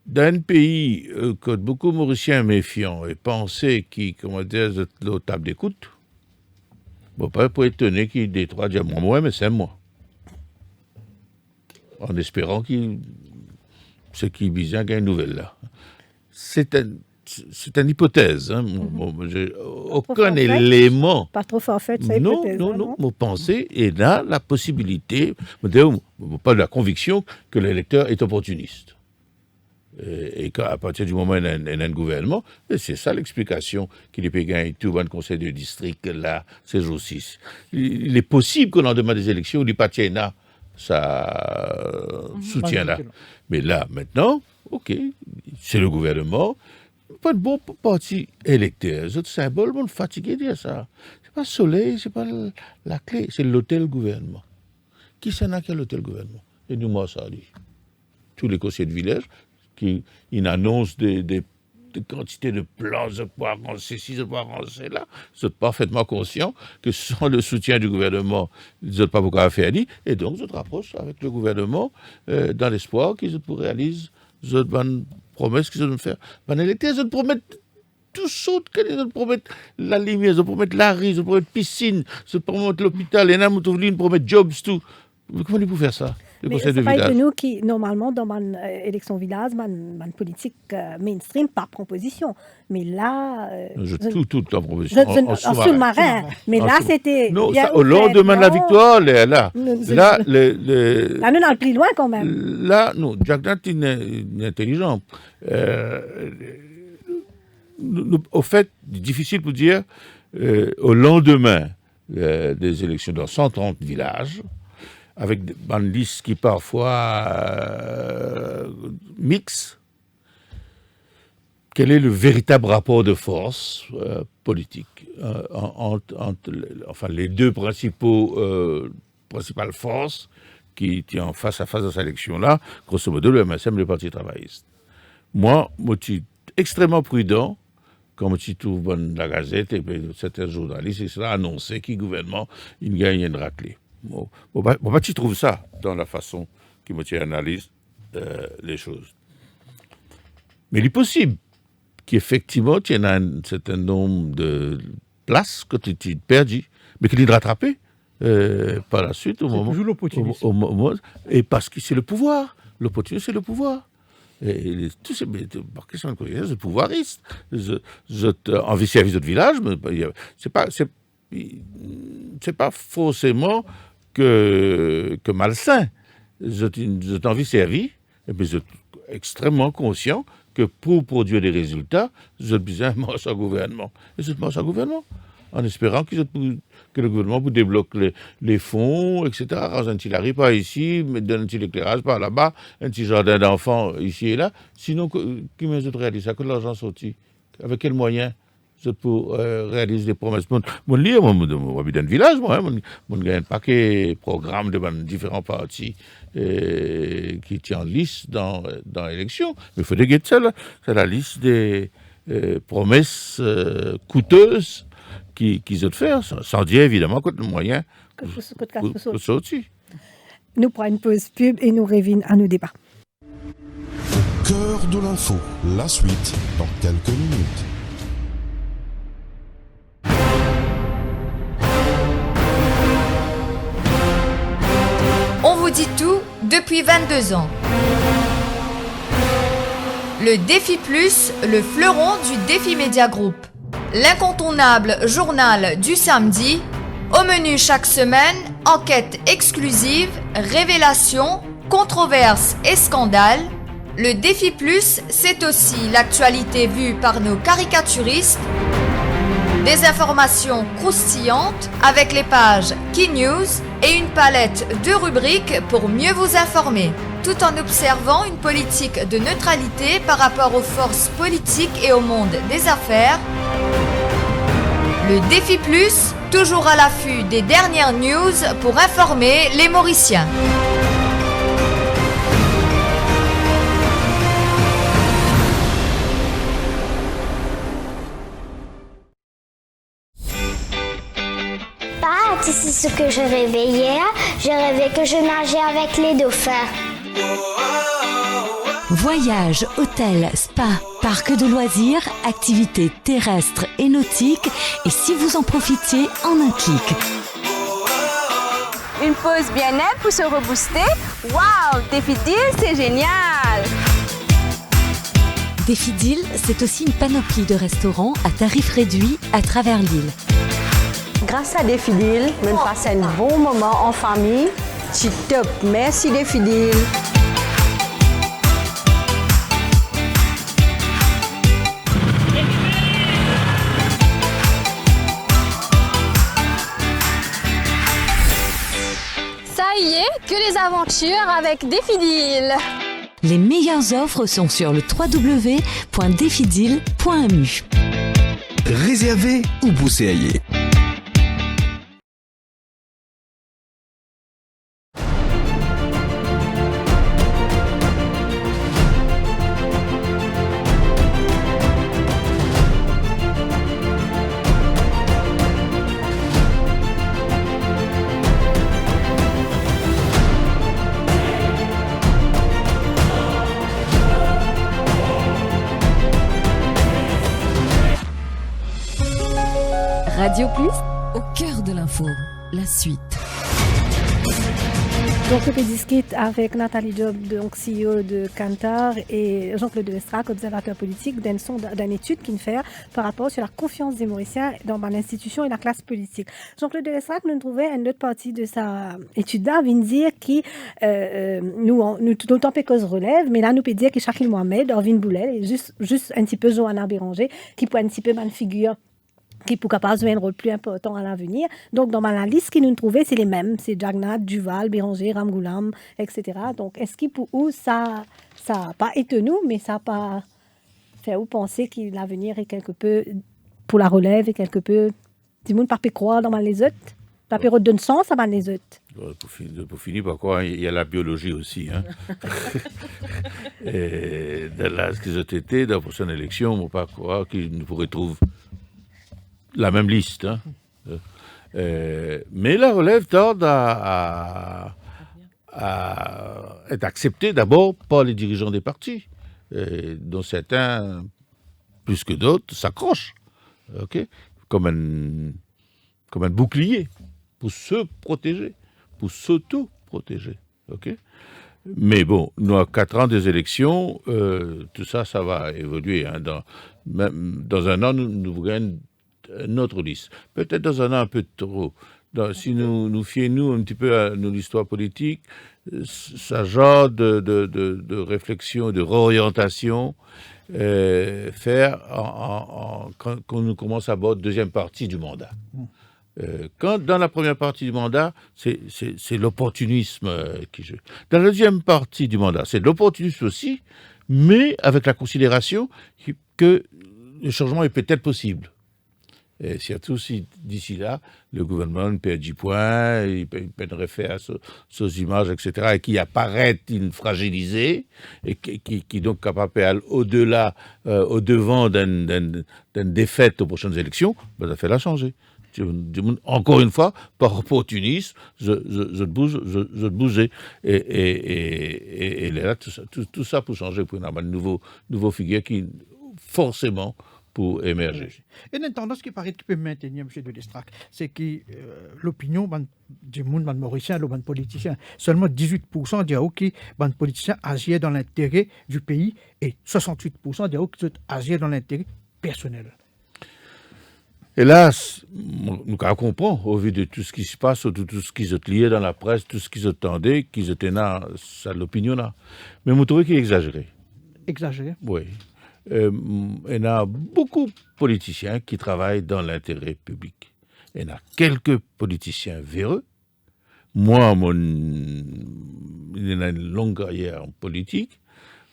dans un pays que beaucoup de Mauriciens méfiants et pensaient comment dire, de table d'écoute, on ne peut pas être étonné qu'il y ait des 3 dire moi, mais c'est moi. En espérant ce qui vient gagne une nouvelle là. C'est une hypothèse. J'ai aucun élément. Pas trop farfetch, c'est hypothèse. Non. Mon pensée est là, la possibilité, pas de la conviction que l'électeur est opportuniste. Et qu'à partir du moment où il y a un gouvernement, c'est ça l'explication qu'il peut gagner tout le conseil de district là, ces jours-ci. Il est possible qu'on en demande des élections où les partis là, ça soutient là. Mais là, maintenant, ok, c'est le gouvernement. Pas de bon parti électeur. Les autres symboles vont fatiguer de dire ça. C'est pas le soleil, c'est pas la clé, c'est l'hôtel gouvernement. Qui s'en a qu'à l'hôtel gouvernement? Et nous, moi, ça dit. Tous les conseillers de village qui annoncent des quantités de plans de pouvoir avancer ci, de pouvoir avancer là. Ils sont parfaitement conscients que sans le soutien du gouvernement, ils n'ont pas beaucoup à faire. Et donc, ils se rapprochent avec le gouvernement dans l'espoir qu'ils réalisent les bonnes promesses qu'ils ont fait. Les électeurs, ils promettent tout saut, ils promettent la lumière, ils promettent la riz, ils promettent piscine, ils promettent l'hôpital, il y en a qui promettent jobs, tout. Comment ils peuvent faire ça? Mais c'est pas de nous qui, normalement, dans mon élection village, mon politique mainstream par proposition. Mais là... tout en proposition. En sous-marin. Mais là, c'était... Non, au lendemain de la victoire, là, nous allons plus loin quand même. Là, non, Jacques Nat est intelligent. Au fait, difficile pour dire, au lendemain des élections dans 130 villages, avec une liste qui parfois mixte, quel est le véritable rapport de force politique entre les deux principales forces qui étaient en face à face dans cette élection-là, grosso modo le MSM et le Parti travailliste. Moi, je suis extrêmement prudent quand je trouve dans la Gazette et certains journalistes, etc., annoncer que le gouvernement il gagne une raclée. Moi, tu trouves ça dans la façon que je analyse les choses. Mais il est possible qu'effectivement, il y en a un certain nombre de places que tu as perdues, mais qu'il est rattrapé par la suite au moment. Toujours l'opportunisme. Et parce que c'est le pouvoir. L'opportunisme, c'est le pouvoir. Et tout c'est par question de connaissance, c'est pouvoiriste. Envie de service de village, mais c'est pas forcément que malsain. Je t'envie servir, et puis je suis extrêmement conscient que pour produire des résultats, je besoin de marcher au gouvernement. Et je marche au gouvernement, en espérant que le gouvernement vous débloque les fonds, etc. Quand un petit n'arrive pas ici, mais donne un petit éclairage par là-bas, un petit jardin d'enfants ici et là. Sinon, qui me réalise ça? Que l'argent sorti? Avec quels moyens je peux réaliser des promesses? Mon lit, moi, j'habite dans le village, moi, je gagne un paquet de programmes de différents partis qui tient en liste dans l'élection. Mais il faut déguer ça, là. C'est la liste des promesses coûteuses qu'ils ont fait, sans dire évidemment que le moyen pour sortir. Nous prenons une pause pub et nous revenons à nos débats. Cœur de l'info, la suite dans quelques minutes. On vous dit tout depuis 22 ans. Le Défi Plus, le fleuron du Défi Média Group. L'incontournable journal du samedi. Au menu chaque semaine, enquêtes exclusives, révélations, controverses et scandales. Le Défi Plus, c'est aussi l'actualité vue par nos caricaturistes. Des informations croustillantes avec les pages Key News et une palette de rubriques pour mieux vous informer, tout en observant une politique de neutralité par rapport aux forces politiques et au monde des affaires. Le Défi Plus, toujours à l'affût des dernières news pour informer les Mauriciens. Tu sais ce que je rêvais hier? Je rêvais que je nageais avec les dauphins. Voyages, hôtels, spa, parcs de loisirs, activités terrestres et nautiques, et si vous en profitiez en un clic. Une pause bien-être pour se rebooster. Waouh, Défi Deal, c'est génial! Défi Deal, c'est aussi une panoplie de restaurants à tarifs réduits à travers l'île. Grâce à Défi Deal, on passe un bon moment en famille. C'est top. Merci Défi Deal. Ça y est, que les aventures avec Défi Deal. Les meilleures offres sont sur le www.defideal.mu. Réservé ou bousséaillé. Radio Plus, au cœur de l'info, la suite. Donc, je discute avec Nathalie Job, donc CEO de Kantar, et Jean-Claude Delestrac, observateur politique, d'une étude qu'il fait par rapport sur la confiance des Mauriciens dans l'institution et la classe politique. Jean-Claude Delestrac nous trouvait une autre partie de sa étude-là, vient dire qui nous tout le temps fait cause relève, mais là, nous peut dire que Shakil Mohamed, Orvin Boulel, et juste un petit peu Johanna Béranger, qui peut un petit peu figure qui pourra pas jouer un rôle plus important à l'avenir. Donc, dans la liste qui nous trouvait, c'est les mêmes. C'est Jagannath, Duval, Béranger, Ramgoolam, etc. Donc, est-ce que pour eux, ça n'a pas étonné nous, mais ça n'a pas fait vous penser que l'avenir est quelque peu, pour la relève, est quelque peu, du monde pas peut croire dans les autres, pas peut redonner sens à les autres. Pour finir par quoi, il y a la biologie aussi. Hein. Et dans la schizotété, dans la prochaine élection, on ne peut pas croire qu'ils nous retrouvent la même liste. Hein. Mais la relève tarde à être acceptée d'abord par les dirigeants des partis, dont certains, plus que d'autres, s'accrochent comme un bouclier pour se protéger, pour s'auto-protéger. Mais bon, nous, à 4 ans des élections, tout ça, ça va évoluer. Hein. Dans un an, nous gagnons notre liste. Peut-être dans un an un peu trop. Si nous fions un petit peu à l'histoire politique, ça genre de réflexion, de réorientation, faire quand nous commençons à bord de deuxième partie du mandat. Quand dans la première partie du mandat, c'est l'opportunisme qui joue. Dans la deuxième partie du mandat, c'est de l'opportunisme aussi, mais avec la considération que le changement est peut-être possible. Et surtout si d'ici là, le gouvernement perd 10 points, il peine faire ces images, etc., et qui apparaît fragilisé, et qui est donc capable d'aller au-delà, au-devant d'une défaite aux prochaines élections, ben, ça fait la changer. Encore une fois, par opportunisme, je te bougeais. Et là, tout ça pour changer, pour avoir une nouveau figure qui, forcément, pour émerger. Et une tendance qui paraît qui peut maintenir, M. de Lestrac, c'est que l'opinion du monde mauricien, le monde politicien, seulement 18% diront que les politiciens agissent dans l'intérêt du pays et 68% diront qu'ils agissent dans l'intérêt personnel. Hélas, nous comprenons, au vu de tout ce qui se passe, de tout ce qui se lié dans la presse, tout ce qui se tendait, qu'ils étaient là, ça l'opinion là. Mais vous trouvez qu'il est exagéré. Exagéré? Oui. Il y a beaucoup de politiciens qui travaillent dans l'intérêt public. Il y a quelques politiciens véreux. Moi, il y a une longue carrière en politique.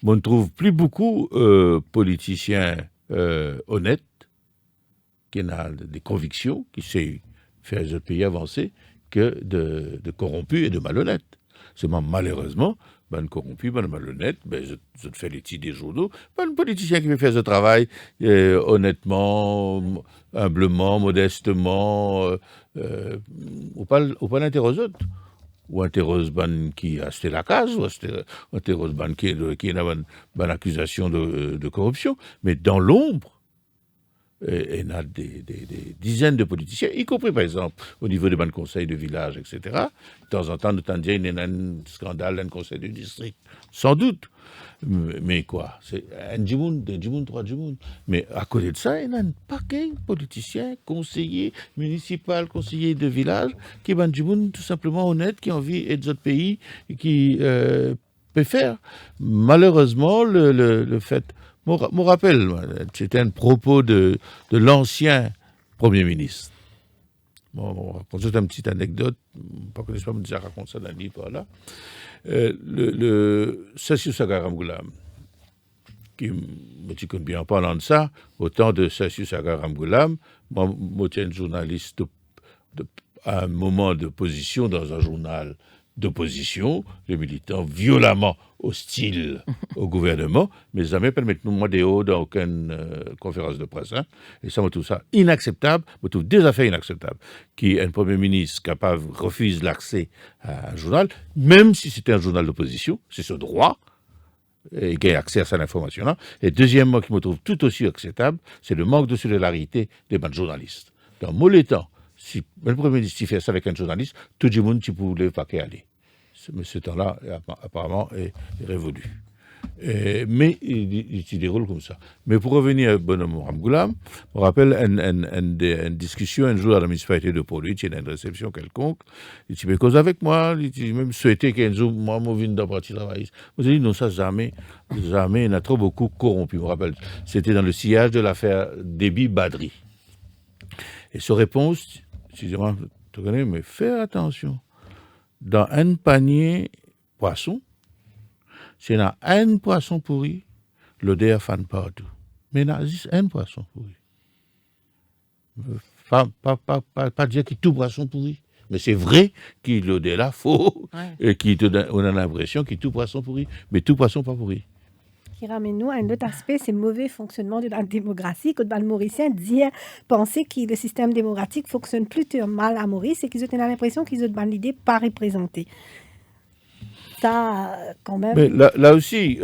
On ne trouve plus beaucoup de politiciens honnêtes, qui ont des convictions, qui savent faire les autres pays avancer, que de corrompus et de malhonnêtes. Seulement, malheureusement, ben corrompu, ben malhonnête, ben je te fais les titres des journaux, ben un politicien qui veut faire ce travail honnêtement, humblement, modestement, ou pas l'interroger autres. Ou interroge ban qui a acheté la case, ou interroge ban qui a une accusation de corruption, mais dans l'ombre, il y a des dizaines de politiciens, y compris par exemple au niveau des bancs de conseils de village, etc. De temps en temps, nous t'en disons, il y a un scandale dans le conseil de district. Sans doute. Mais quoi? C'est un djimoun, deux djimouns, trois djimouns. Mais à côté de ça, il y a un paquet de politiciens, conseillers municipaux, conseillers de village, qui sont des djimouns tout simplement honnêtes, qui ont envie d'aider d'autres pays, et qui peuvent faire. Malheureusement, le fait... Mon rappel, c'était un propos de l'ancien Premier ministre. Bon, on raconte juste une petite anecdote, pas que je me déjà raconte ça dans le livre là. Le Sassiou Sagar Ramgoolam, qui me connais bien en parlant de ça, au temps de Sassiou Sagar Ramgoolam, moi j'étais un journaliste à un moment de position dans un journal d'opposition, les militants violemment hostiles au gouvernement, mais jamais permettent nous moi des hauts dans aucune conférence de presse. Hein. Et ça, me trouve ça inacceptable, me trouve des affaires inacceptables. Un Premier ministre capable refuse l'accès à un journal, même si c'était un journal d'opposition, c'est ce droit, et qui a accès à cette information-là. Et deuxièmement, qui me trouve tout aussi acceptable, c'est le manque de solidarité des bonnes journalistes. Dans mauvais temps, si le Premier ministre fait ça avec un journaliste, tout le monde ne pouvait pas y aller. Mais ce temps-là, apparemment, est révolu. Mais il se déroule comme ça. Mais pour revenir à bonhomme Ramgoolam, on rappelle une discussion un jour à la municipalité de Port-Louis, il y a une réception quelconque, il dit, mais cause avec moi, il dit, même souhaité qu'un jour, moi, je vienne d'abord travailler. Vous avez dit, non, ça, jamais, il y a trop beaucoup corrompu. Je me rappelle, c'était dans le sillage de l'affaire Déby Badri. Et sa réponse, excusez-moi, tu connais, mais fais attention. Dans un panier poisson, s'il y a un poisson pourri, l'odeur fan partout. Mais il y a juste un poisson pourri. Pas dire que tout poisson pourri. Mais c'est vrai que l'odeur là faux et on a l'impression que tout poisson pourri. Mais tout poisson pas pourri. Qui ramène nous à un autre aspect, c'est le mauvais fonctionnement de la démocratie. Quand le Mauricien dit penser que le système démocratique fonctionne plutôt mal à Maurice et qu'ils ont l'impression qu'ils ont l'idée pas représentée. Ça, quand même. Mais là aussi,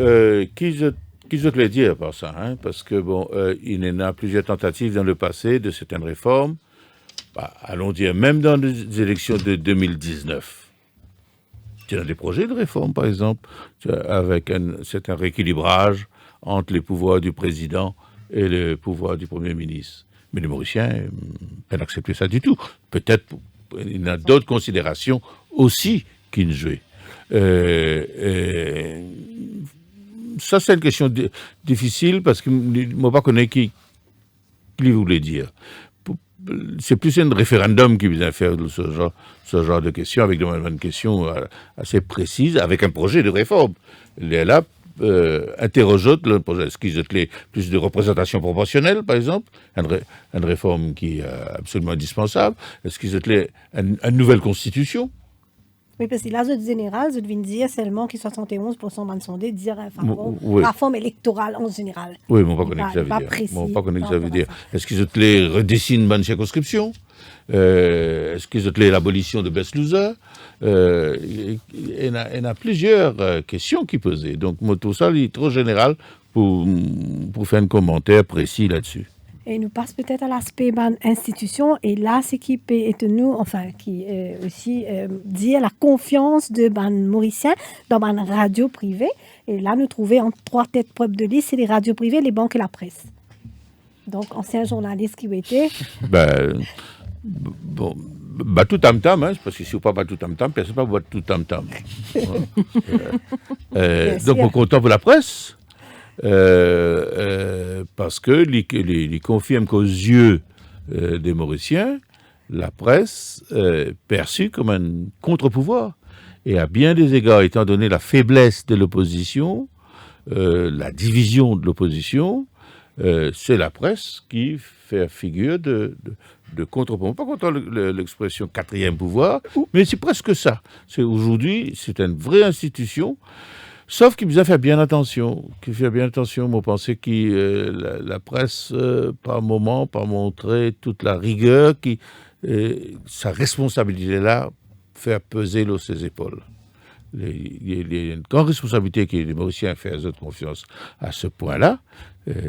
qu'ils ont le dire par ça, hein, parce que bon, il y en a plusieurs tentatives dans le passé de certaines réformes. Allons dire, même dans les élections de 2019. Il y a des projets de réforme, par exemple, avec un certain rééquilibrage entre les pouvoirs du président et les pouvoirs du Premier ministre. Mais les Mauriciens peuvent accepter ça du tout. Peut-être il y a d'autres considérations aussi qui nous jouent. Ça, c'est une question difficile parce que je ne sais pas qui voulait dire. C'est plus un référendum qui vient faire ce genre de questions, avec une question assez précise, avec un projet de réforme. Là, interroge le projet. Est-ce qu'ils ont plus de représentation proportionnelle, par exemple, une réforme qui est absolument indispensable? Est-ce qu'ils ont une nouvelle constitution? Oui, parce que là, le général, je devine dire seulement que 71% de sondés dire oui. La forme électorale en général. Oui, mais on ne va pas connaître ce que ça veut dire. Est-ce qu'ils redessinent une circonscription? Est-ce qu'ils ont l'abolition de best loser? Il y a plusieurs questions qui posent. Donc, tout ça est trop général pour faire un commentaire précis là-dessus. Et nous passe peut-être à l'aspect institution. Et là, ce qui peut être nous, qui aussi dit la confiance de Mauriciens dans une radio privée. Et là, nous trouvons en 3 têtes propres de liste, c'est les radios privées, les banques et la presse. Donc, ancien journaliste qui était. Bon, tout tam-tam, hein, parce que si on ne pas tout tam-tam, personne ne va tout tam-tam. Donc, on est content pour la presse. Parce que les confirme qu'aux yeux des Mauriciens, la presse est perçue comme un contre-pouvoir. Et à bien des égards, étant donné la faiblesse de l'opposition, la division de l'opposition, c'est la presse qui fait figure de contre-pouvoir. Pas content l'expression quatrième pouvoir, mais c'est presque ça. Aujourd'hui, c'est une vraie institution. Sauf qu'il nous fait bien attention. Moi, je pensais que la presse, par moment, par montrer toute la rigueur, sa responsabilité-là, fait peser sur ses épaules. Il y a une grande responsabilité que les Mauriciens font à eux confiance à ce point-là,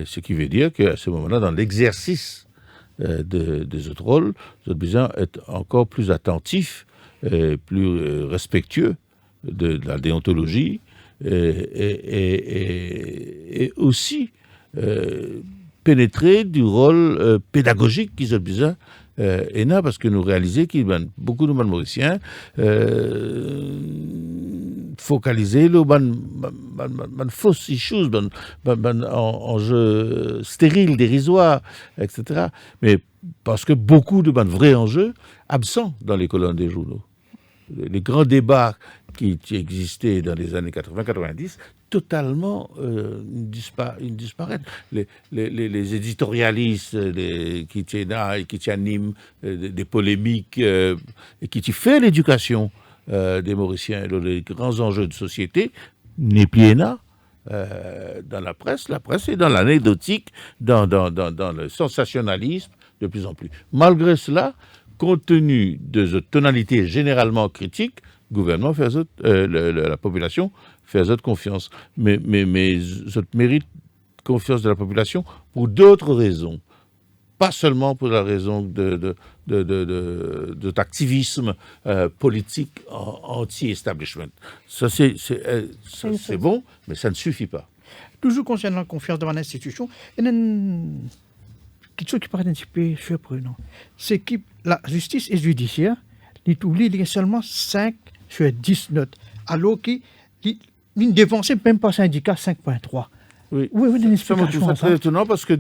ce qui veut dire qu'à ce moment-là, dans l'exercice des autres rôles, nous avons besoin d'être encore plus attentifs, plus respectueux de la déontologie, et aussi pénétrer du rôle pédagogique qu'ils ont besoin parce que nous réalisons qu'il y a beaucoup de Mauriciens focalisés sur fausses choses, enjeux stériles, dérisoires, etc. Mais parce que beaucoup de vrais enjeux absents dans les colonnes des journaux. Les grands débats qui existaient dans les années 80-90, totalement disparaissent. Les éditorialistes qui animent des polémiques et qui font l'éducation des Mauriciens, les grands enjeux de société, n'est plus là. Dans la presse est dans l'anecdotique, dans le sensationnalisme de plus en plus. Malgré cela, compte tenu de cette tonalité généralement critique, le gouvernement fait la population fait confiance. Mais ça mérite confiance de la population pour d'autres raisons. Pas seulement pour la raison d'activisme politique anti-establishment. Ça, c'est bon, mais ça ne suffit pas. Toujours concernant la confiance dans l'institution, il y a quelque chose qui paraît un petit peu surprenant. C'est que la justice et judiciaire, il y a seulement 5 sur 10 notes, alors qu'ils ne dépensaient même pas syndicat 5.3. Oui, une explication. Ça me très étonnant parce que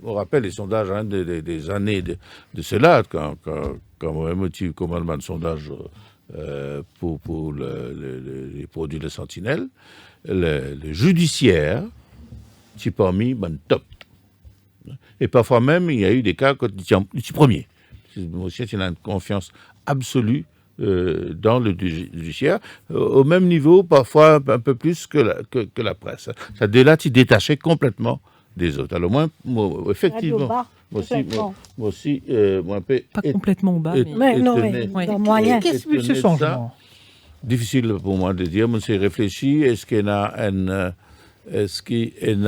on rappelle les sondages des années de cela, quand moi-même tu commandes un sondage pour les produits de Sentinelle, le judiciaire, tu pas mis top. Et parfois même, il y a eu des cas quand tu es premier. Moi aussi, tu as une confiance absolue dans le judiciaire, au même niveau, parfois un peu plus que la presse. Ça, de là, tu détachais complètement des autres. Alors moi effectivement, moi aussi, un peu... Pas complètement au bas, mais dans moyen. Qu'est-ce que ce changement? Difficile pour moi de dire, mais c'est réfléchi. Est-ce qu'il y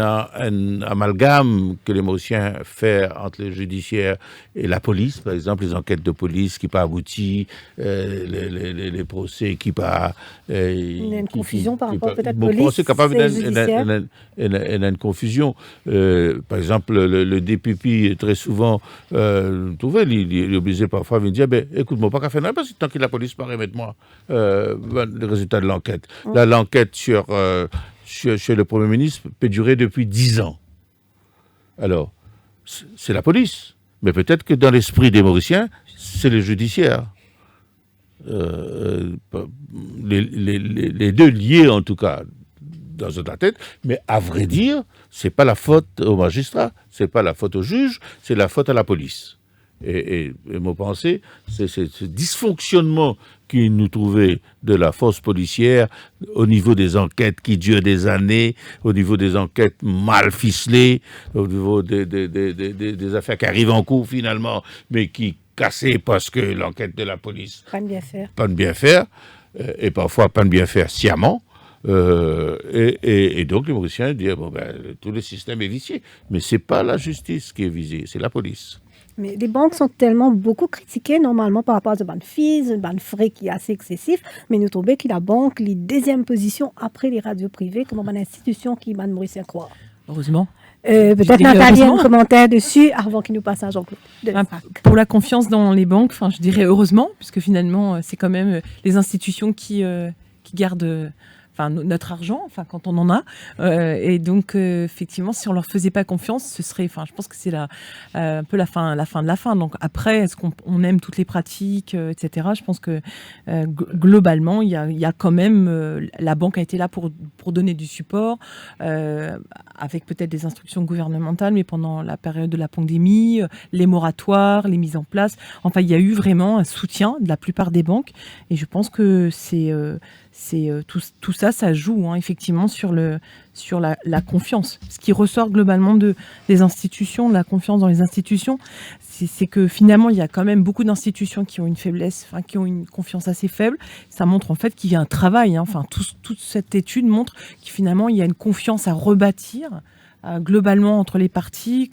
a un amalgame que les Mauriciens font entre le judiciaire et la police, par exemple, les enquêtes de police qui n'ont pas abouti, les procès qui n'ont pas... Il y a une confusion par rapport peut-être mon police procès capable et judiciaire. Il y a une confusion. Par exemple, le DPP, très souvent, il est obligé parfois de dire, écoute-moi, pas qu'à faire parce que tant que la police pas remettre moi le résultat de l'enquête. Là, l'enquête chez le Premier ministre peut durer depuis 10 ans. Alors, c'est la police. Mais peut-être que dans l'esprit des Mauriciens, c'est le judiciaire. Les deux liés, en tout cas, dans la tête. Mais à vrai dire, c'est pas la faute au magistrat, c'est pas la faute au juge, c'est la faute à la police. Et mon pensée, c'est ce dysfonctionnement qui nous trouvait de la force policière au niveau des enquêtes qui durent des années, au niveau des enquêtes mal ficelées, au niveau des affaires qui arrivent en cours finalement, mais qui cassées parce que l'enquête de la police... Pas de bien faire. Pas de bien faire, et parfois pas de bien faire sciemment. Et donc les Mauriciens disent, tout le système est vicié. Mais ce n'est pas la justice qui est visée, c'est la police. Mais les banques sont tellement beaucoup critiquées normalement par rapport à ce ban fees, un ban frais qui est assez excessif, mais nous trouvons que la banque est deuxième position après les radios privées comme une institution qui ban Mauricien croire. Heureusement. Peut-être Nathalie a un commentaire dessus avant qu'il nous passe à Jean-Claude. Pour la confiance dans les banques, je dirais heureusement, puisque finalement c'est quand même les institutions qui gardent notre argent, quand on en a, et donc effectivement, si on leur faisait pas confiance, ce serait, je pense que c'est un peu la fin de la fin. Donc après, est-ce qu'on aime toutes les pratiques, etc. Je pense que globalement, il y a quand même, la banque a été là pour donner du support, avec peut-être des instructions gouvernementales, mais pendant la période de la pandémie, les moratoires, les mises en place. Enfin, il y a eu vraiment un soutien de la plupart des banques, et je pense que tout ça joue effectivement sur la confiance. Ce qui ressort globalement des institutions, de la confiance dans les institutions, c'est que finalement, il y a quand même beaucoup d'institutions qui ont une faiblesse, qui ont une confiance assez faible. Ça montre en fait qu'il y a un travail. Toute cette étude montre que finalement, il y a une confiance à rebâtir globalement entre les parties,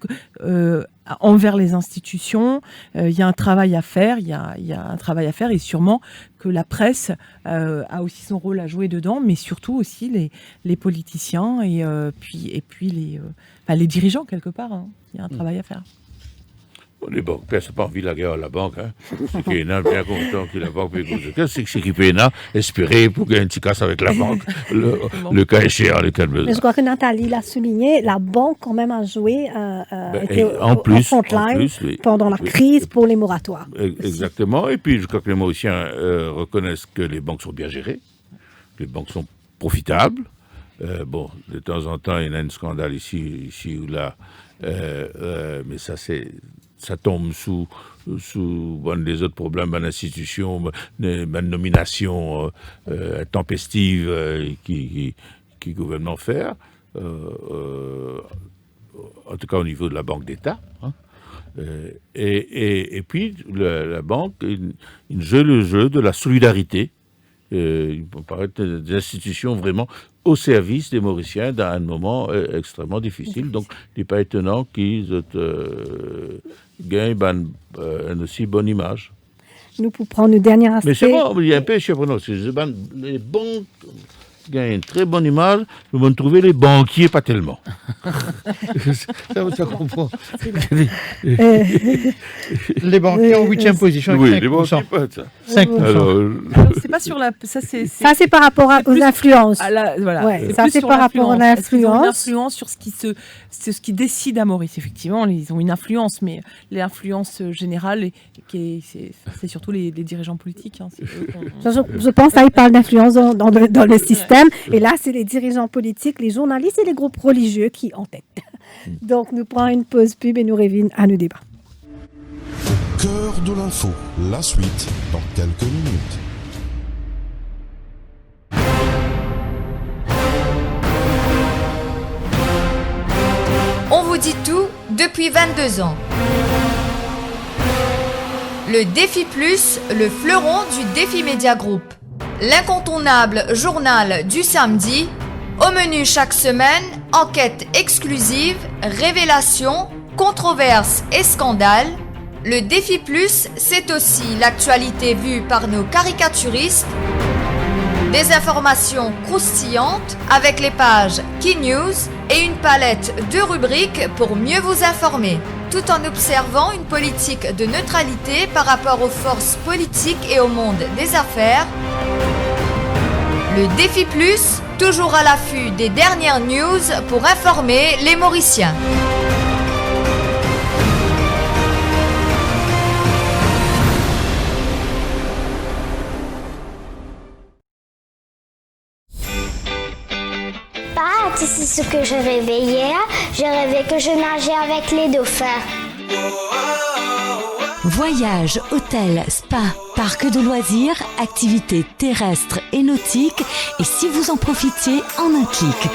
envers les institutions. Il y a un travail à faire, et sûrement que la presse a aussi son rôle à jouer dedans, mais surtout aussi les politiciens et puis les dirigeants quelque part. Il y a un travail à faire. Les banques, c'est pas envie de la guerre à la banque. C'est qui est bien content que la banque peut causer. C'est qui peut espérer pour qu'il y ait un petit casse avec la banque, le cas échéant, le cas de besoin. Mais je crois que Nathalie l'a souligné, la banque quand même a joué en frontline pendant la crise pour les moratoires. Exactement. Et puis je crois que les Mauriciens reconnaissent que les banques sont bien gérées, les banques sont profitables. De temps en temps, il y a un scandale ici ou là, mais ça tombe sous des autres problèmes d'institution, de nomination tempestive qui gouvernement faire, en tout cas au niveau de la Banque d'État. Et puis la banque joue le jeu de la solidarité. Il peut paraître des institutions vraiment au service des Mauriciens dans un moment extrêmement difficile. Donc, il n'est pas étonnant qu'ils gagnent une aussi bonne image. Nous, pour prendre le dernier aspect... Mais c'est bon, il y a un peu chez nous. Les banques qui a une très bonne image, nous allons trouver les banquiers pas tellement. ça comprend. Les banquiers en 8e position. Avec oui, 5%. les banquiers pas ça. 5%. Alors, c'est pas sur la. Ça, c'est par rapport aux influences. Voilà. Ouais, ça, c'est par rapport à l'influence. Ils ont une influence sur ce qui décide à Maurice. Effectivement, ils ont une influence, mais l'influence générale, c'est surtout les dirigeants politiques. Hein, je pense qu'ils parlent d'influence dans le système. Et là, c'est les dirigeants politiques, les journalistes et les groupes religieux qui en tête. Donc, nous prenons une pause pub et nous revenons à nos débats. Au cœur de l'info, la suite dans quelques minutes. On vous dit tout depuis 22 ans. Le Défi Plus, le fleuron du Défi Média Group. L'incontournable journal du samedi. Au menu chaque semaine, enquêtes exclusives, révélations, controverses et scandales. Le Défi Plus, c'est aussi l'actualité vue par nos caricaturistes. Des informations croustillantes avec les pages Key News et une palette de rubriques pour mieux vous informer, tout en observant une politique de neutralité par rapport aux forces politiques et au monde des affaires. Le Défi Plus, toujours à l'affût des dernières news pour informer les Mauriciens. Tu sais ce que je rêvais hier? Je rêvais que je nageais avec les dauphins. Voyages, hôtels, spa, parcs de loisirs, activités terrestres et nautiques, et si vous en profitiez en un clic.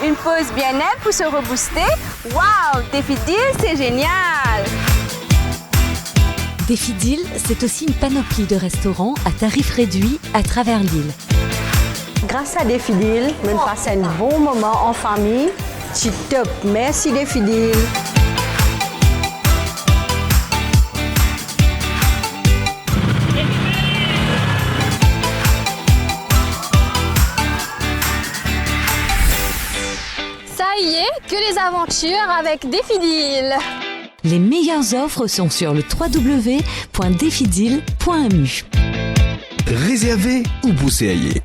Une pause bien-être pour se rebooster. Waouh, Défi Deal, c'est génial! Défi Deal, c'est aussi une panoplie de restaurants à tarifs réduits à travers l'île. Grâce à Défi Deal, on passe un bon moment en famille. C'est top. Merci Défi Deal. Ça y est, que les aventures avec Défi Deal. Les meilleures offres sont sur le www.defideal.mu. Réservé ou bousséaillé.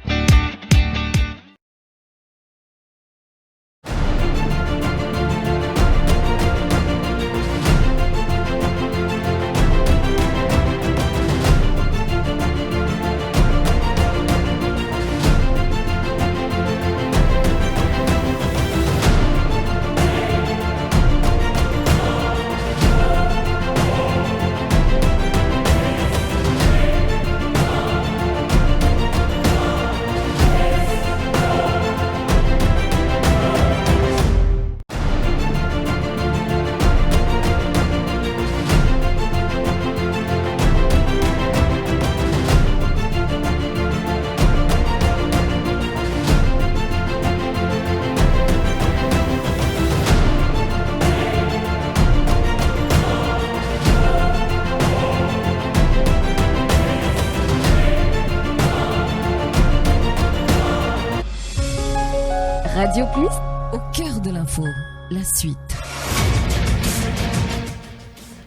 Radio Plus, au cœur de l'info, la suite.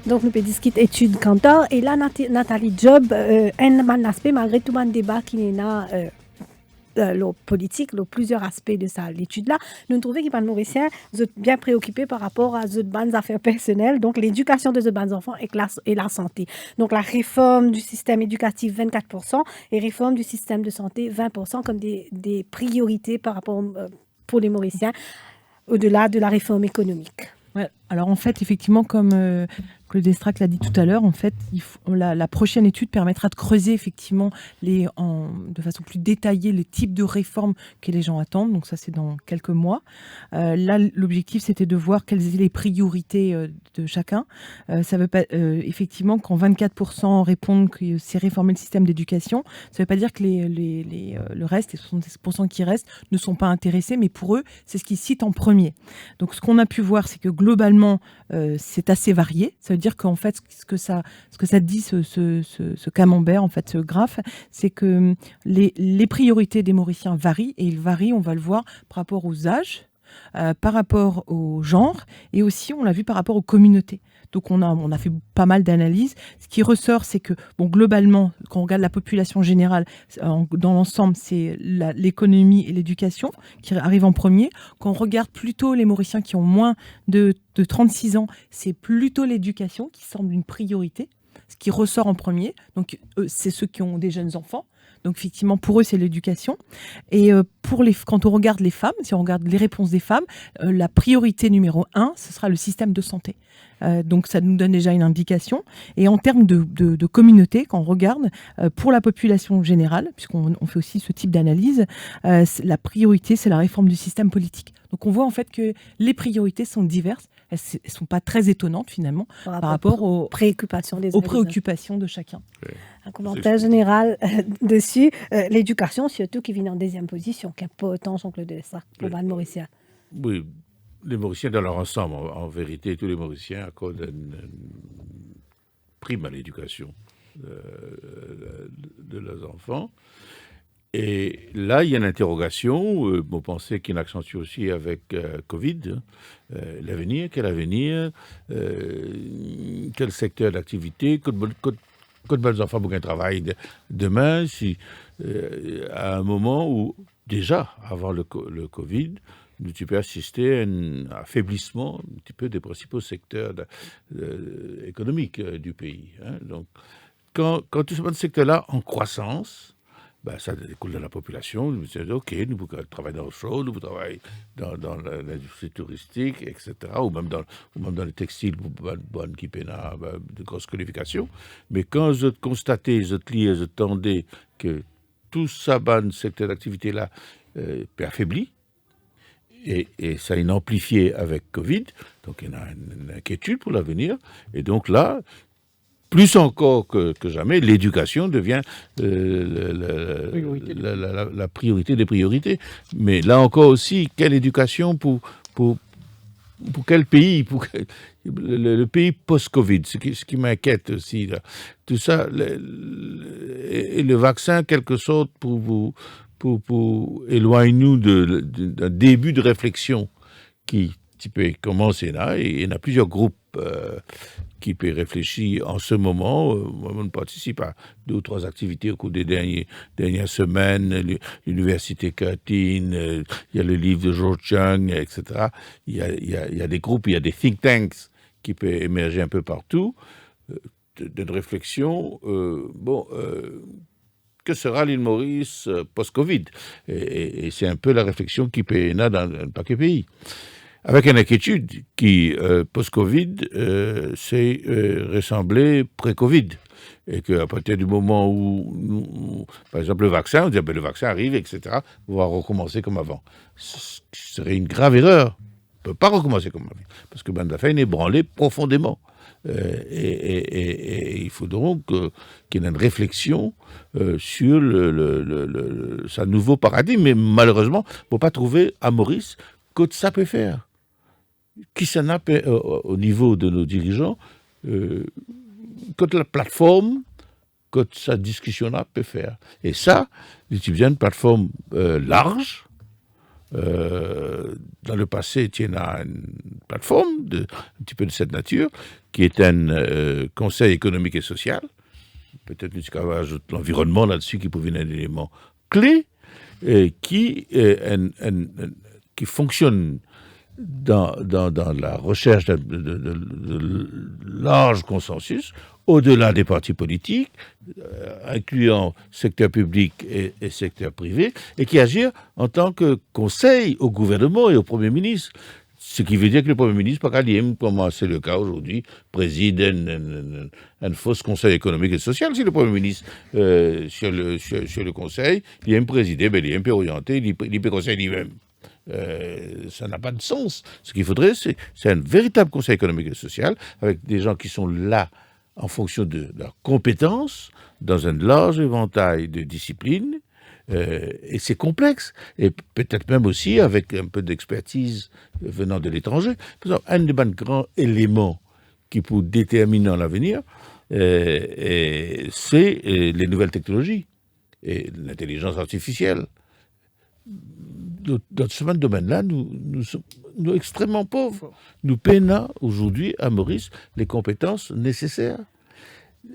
Donc, nous pouvons discuter études Kantar. Et là, Nathalie Job, un aspect, malgré tout le débat qui est là, le politique, plusieurs aspects de ça, l'étude-là, nous trouvons que les Mauriciens sont bien préoccupés par rapport à ces bonnes affaires personnelles, donc l'éducation de ces bonnes enfants et la santé. Donc, la réforme du système éducatif, 24%, et réforme du système de santé, 20%, comme des priorités par rapport pour les Mauriciens, au-delà de la réforme économique. Ouais. Alors en fait, effectivement, comme Claude Estrac l'a dit tout à l'heure, en fait, la prochaine étude permettra de creuser effectivement de façon plus détaillée les types de réformes que les gens attendent. Donc ça, c'est dans quelques mois. Là, l'objectif, c'était de voir quelles étaient les priorités de chacun. Ça veut pas effectivement quand 24% répondent que c'est réformer le système d'éducation, ça ne veut pas dire que le reste, les 76% qui restent, ne sont pas intéressés, mais pour eux, c'est ce qu'ils citent en premier. Donc ce qu'on a pu voir, c'est que globalement, c'est assez varié. Ça veut dire qu'en fait, ce que ça dit, ce camembert, en fait, ce graphe, c'est que les priorités des Mauriciens varient, et ils varient, on va le voir, par rapport aux âges, par rapport au genre, et aussi, on l'a vu, par rapport aux communautés. Donc on a fait pas mal d'analyses. Ce qui ressort, c'est que globalement, quand on regarde la population générale, dans l'ensemble, c'est l'économie et l'éducation qui arrivent en premier. Quand on regarde plutôt les Mauriciens qui ont moins de 36 ans, c'est plutôt l'éducation qui semble une priorité, ce qui ressort en premier. Donc c'est ceux qui ont des jeunes enfants. Donc effectivement, pour eux, c'est l'éducation. Et quand on regarde les femmes, si on regarde les réponses des femmes, la priorité numéro 1, ce sera le système de santé. Donc ça nous donne déjà une indication. Et en termes de communauté, quand on regarde, pour la population générale, puisqu'on fait aussi ce type d'analyse, la priorité, c'est la réforme du système politique. Donc on voit en fait que les priorités sont diverses. Elles ne sont pas très étonnantes finalement par rapport aux préoccupations de chacun. Un commentaire général dessus. L'éducation, surtout, qui vient en deuxième position. Qu'importance oncle de ça pour les Mauriciens. Oui, les Mauriciens dans leur ensemble, en vérité, tous les Mauriciens accordent une prime à l'éducation de leurs enfants. Et là, il y a une interrogation, vous pensez qu'il y a une accentuation aussi avec Covid, l'avenir, quel avenir, quel secteur d'activité, que de enfants pour un travail demain, si, à un moment où, déjà, avant le Covid, tu peux assister à un affaiblissement un petit peu des principaux secteurs économiques du pays. Hein. Donc, quand tout ce secteur-là en croissance, ça découle de la population. Nous disons, OK, nous pouvons travailler dans le show, nous pouvons travailler dans l'industrie touristique, etc., ou même dans les textiles, bonne qui peine de grosse qualification. Mais quand je constatais, je lis, je tendais que tout ça, secteur d'activité-là, peut affaiblir, et ça a une amplifié avec Covid, donc il y a une inquiétude pour l'avenir, et donc là, plus encore que jamais, l'éducation devient la priorité des priorités. Mais là encore aussi, quelle éducation pour quel pays, le pays post-Covid, ce qui m'inquiète aussi. Là. Tout ça, et le vaccin, quelque sorte, pour éloigner-nous d'un début de réflexion qui peut commencer là. Et il y en a plusieurs groupes qui peut réfléchir en ce moment. On participe à 2 ou 3 activités au cours des dernières semaines. L'université Curtin, il y a le livre de George Young, etc. Il y a des groupes, il y a des think tanks qui peuvent émerger un peu partout. De réflexion, que sera l'île Maurice post-Covid? Et c'est un peu la réflexion qui peut y avoir dans un paquet de pays. Avec une inquiétude qui, post-Covid, s'est ressemblée pré-Covid. Et qu'à partir du moment où, par exemple, le vaccin, on dit le vaccin arrive, etc., on va recommencer comme avant. Ce serait une grave erreur. On ne peut pas recommencer comme avant. Parce que Banda est ébranlé profondément. Et il faut donc qu'il y ait une réflexion sur sa nouveau paradigme. Mais malheureusement, il ne faut pas trouver à Maurice que ça peut faire. Qui s'en a au niveau de nos dirigeants, que la plateforme, que sa discussion-là peut faire. Et ça, j'utilise une plateforme large. Dans le passé, il y a une plateforme un petit peu de cette nature, qui est un conseil économique et social. Peut-être que nous ajoute l'environnement là-dessus, qui peut être un élément clé, qui fonctionne dans la recherche de large consensus, au-delà des partis politiques, incluant secteur public et secteur privé, et qui agit en tant que conseil au gouvernement et au Premier ministre. Ce qui veut dire que le Premier ministre, par exemple, comme c'est le cas aujourd'hui, préside un faux conseil économique et social. Si le Premier ministre, sur le conseil, il aime présider, il aime orienter, il peut conseiller lui-même. Ça n'a pas de sens. Ce qu'il faudrait, c'est un véritable conseil économique et social avec des gens qui sont là en fonction de leurs compétences dans un large éventail de disciplines Et c'est complexe. Et peut-être même aussi avec un peu d'expertise venant de l'étranger. Par exemple, un des grands éléments qui peut déterminer l'avenir, c'est les nouvelles technologies et l'intelligence artificielle. Dans ce domaine-là, nous sommes extrêmement pauvres. Nous peinons aujourd'hui à Maurice les compétences nécessaires.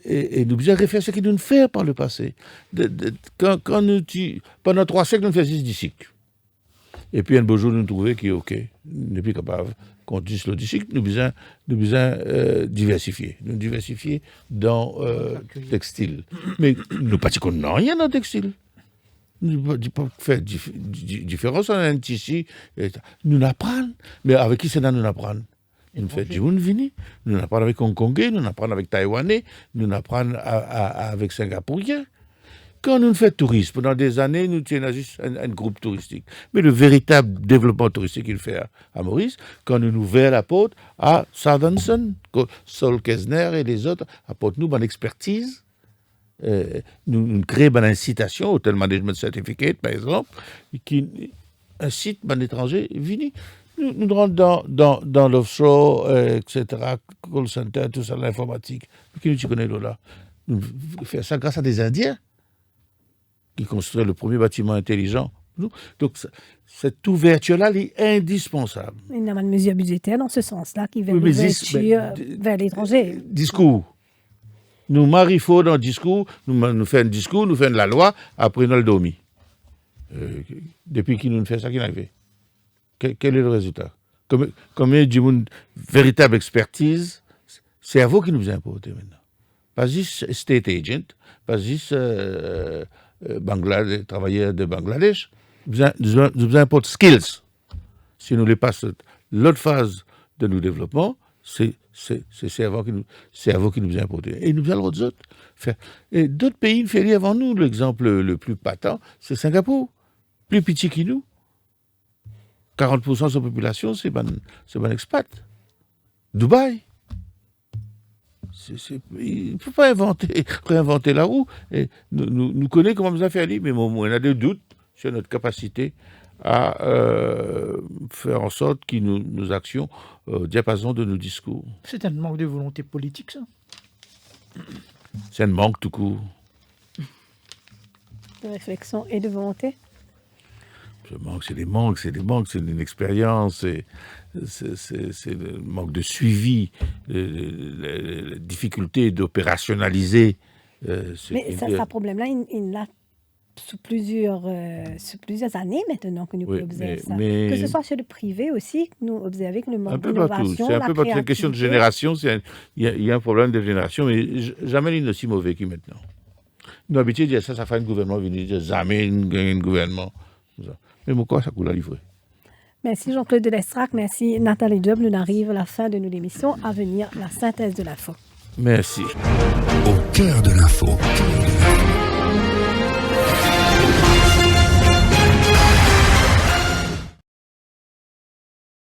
Et nous devons refaire ce qu'ils nous fait par le passé. Quand pendant 3 siècles, nous faisions 10 cycles. Et puis un beau jour, nous trouvons qu'il est OK. Nous n'est plus capable qu'on dise le cycle. Nous devons diversifier. Nous diversifier dans le textile. Mais nous ne pas qu'on n'a rien dans le textile. Nous ne pas faire différence entre un tissu. Nous n'apprenons. Mais avec qui c'est là nous n'apprenons? Nous faisons du Vini, nous n'apprenons avec Hongkongais, nous n'apprenons avec Taïwanais, nous n'apprenons avec Singapouriens. Quand nous faisons tourisme, pendant des années, nous tenons juste un groupe touristique. Mais le véritable développement touristique qu'il fait à Maurice, quand nous ouvrons la porte à Southampton, Sol Kesner et les autres, apportent nous une expertise. Nous créons une incitation, Hotel Management Certificate par exemple, qui incite un étranger vini. Nous rentrons dans l'offshore, etc., call center, tout ça, l'informatique. Qui nous connaît là? Nous faisons ça grâce à des Indiens qui construisent le premier bâtiment intelligent. Donc, cette ouverture-là est indispensable. Il y a une mesure budgétaire dans ce sens-là qui va l'ouverture vers l'étranger. Discours. Nous marions dans le discours, nous faisons un discours, nous faisons la loi, après nous le dormi. Depuis qu'il nous fait ça, qu'il arrive. Quel est le résultat? Combien de monde, véritable expertise, c'est à vous qui nous importe maintenant. Pas juste state agent, pas juste travailleurs de Bangladesh. Nous importe skills. Si nous les passons l'autre phase de nos développements, c'est à vous qui nous importe. Et nous allons d'autres faire. Et d'autres pays font avant nous. L'exemple le plus patent, c'est Singapour, plus petit que nous. 40% de sa population, c'est un expat. Dubaï. Il ne faut pas réinventer la roue. Et nous connaissons comment nous faire, mais on a des doutes sur notre capacité à faire en sorte que nos actions diapason de nos discours. C'est un manque de volonté politique, ça? C'est un manque tout court. De réflexion et de volonté? C'est des manques, c'est une expérience, c'est le manque de suivi, la difficulté d'opérationnaliser. Mais ce problème-là, il l'a sous plusieurs années maintenant que nous pouvons observer ça. Que ce soit chez le privé aussi, que nous observons que le manque d'innovation, c'est un peu partout. C'est une question de génération, il y a un problème de génération, mais jamais il n'est aussi mauvais que maintenant. Nous habitués à dire ça fait un gouvernement, venir dire jamais un gouvernement. Mais pourquoi ça coule à livrer? Merci Jean-Claude Delestrac, merci Nathalie Job. Nous arrivons à la fin de nos émissions. À venir, la synthèse de l'info. Merci. Au cœur de l'info.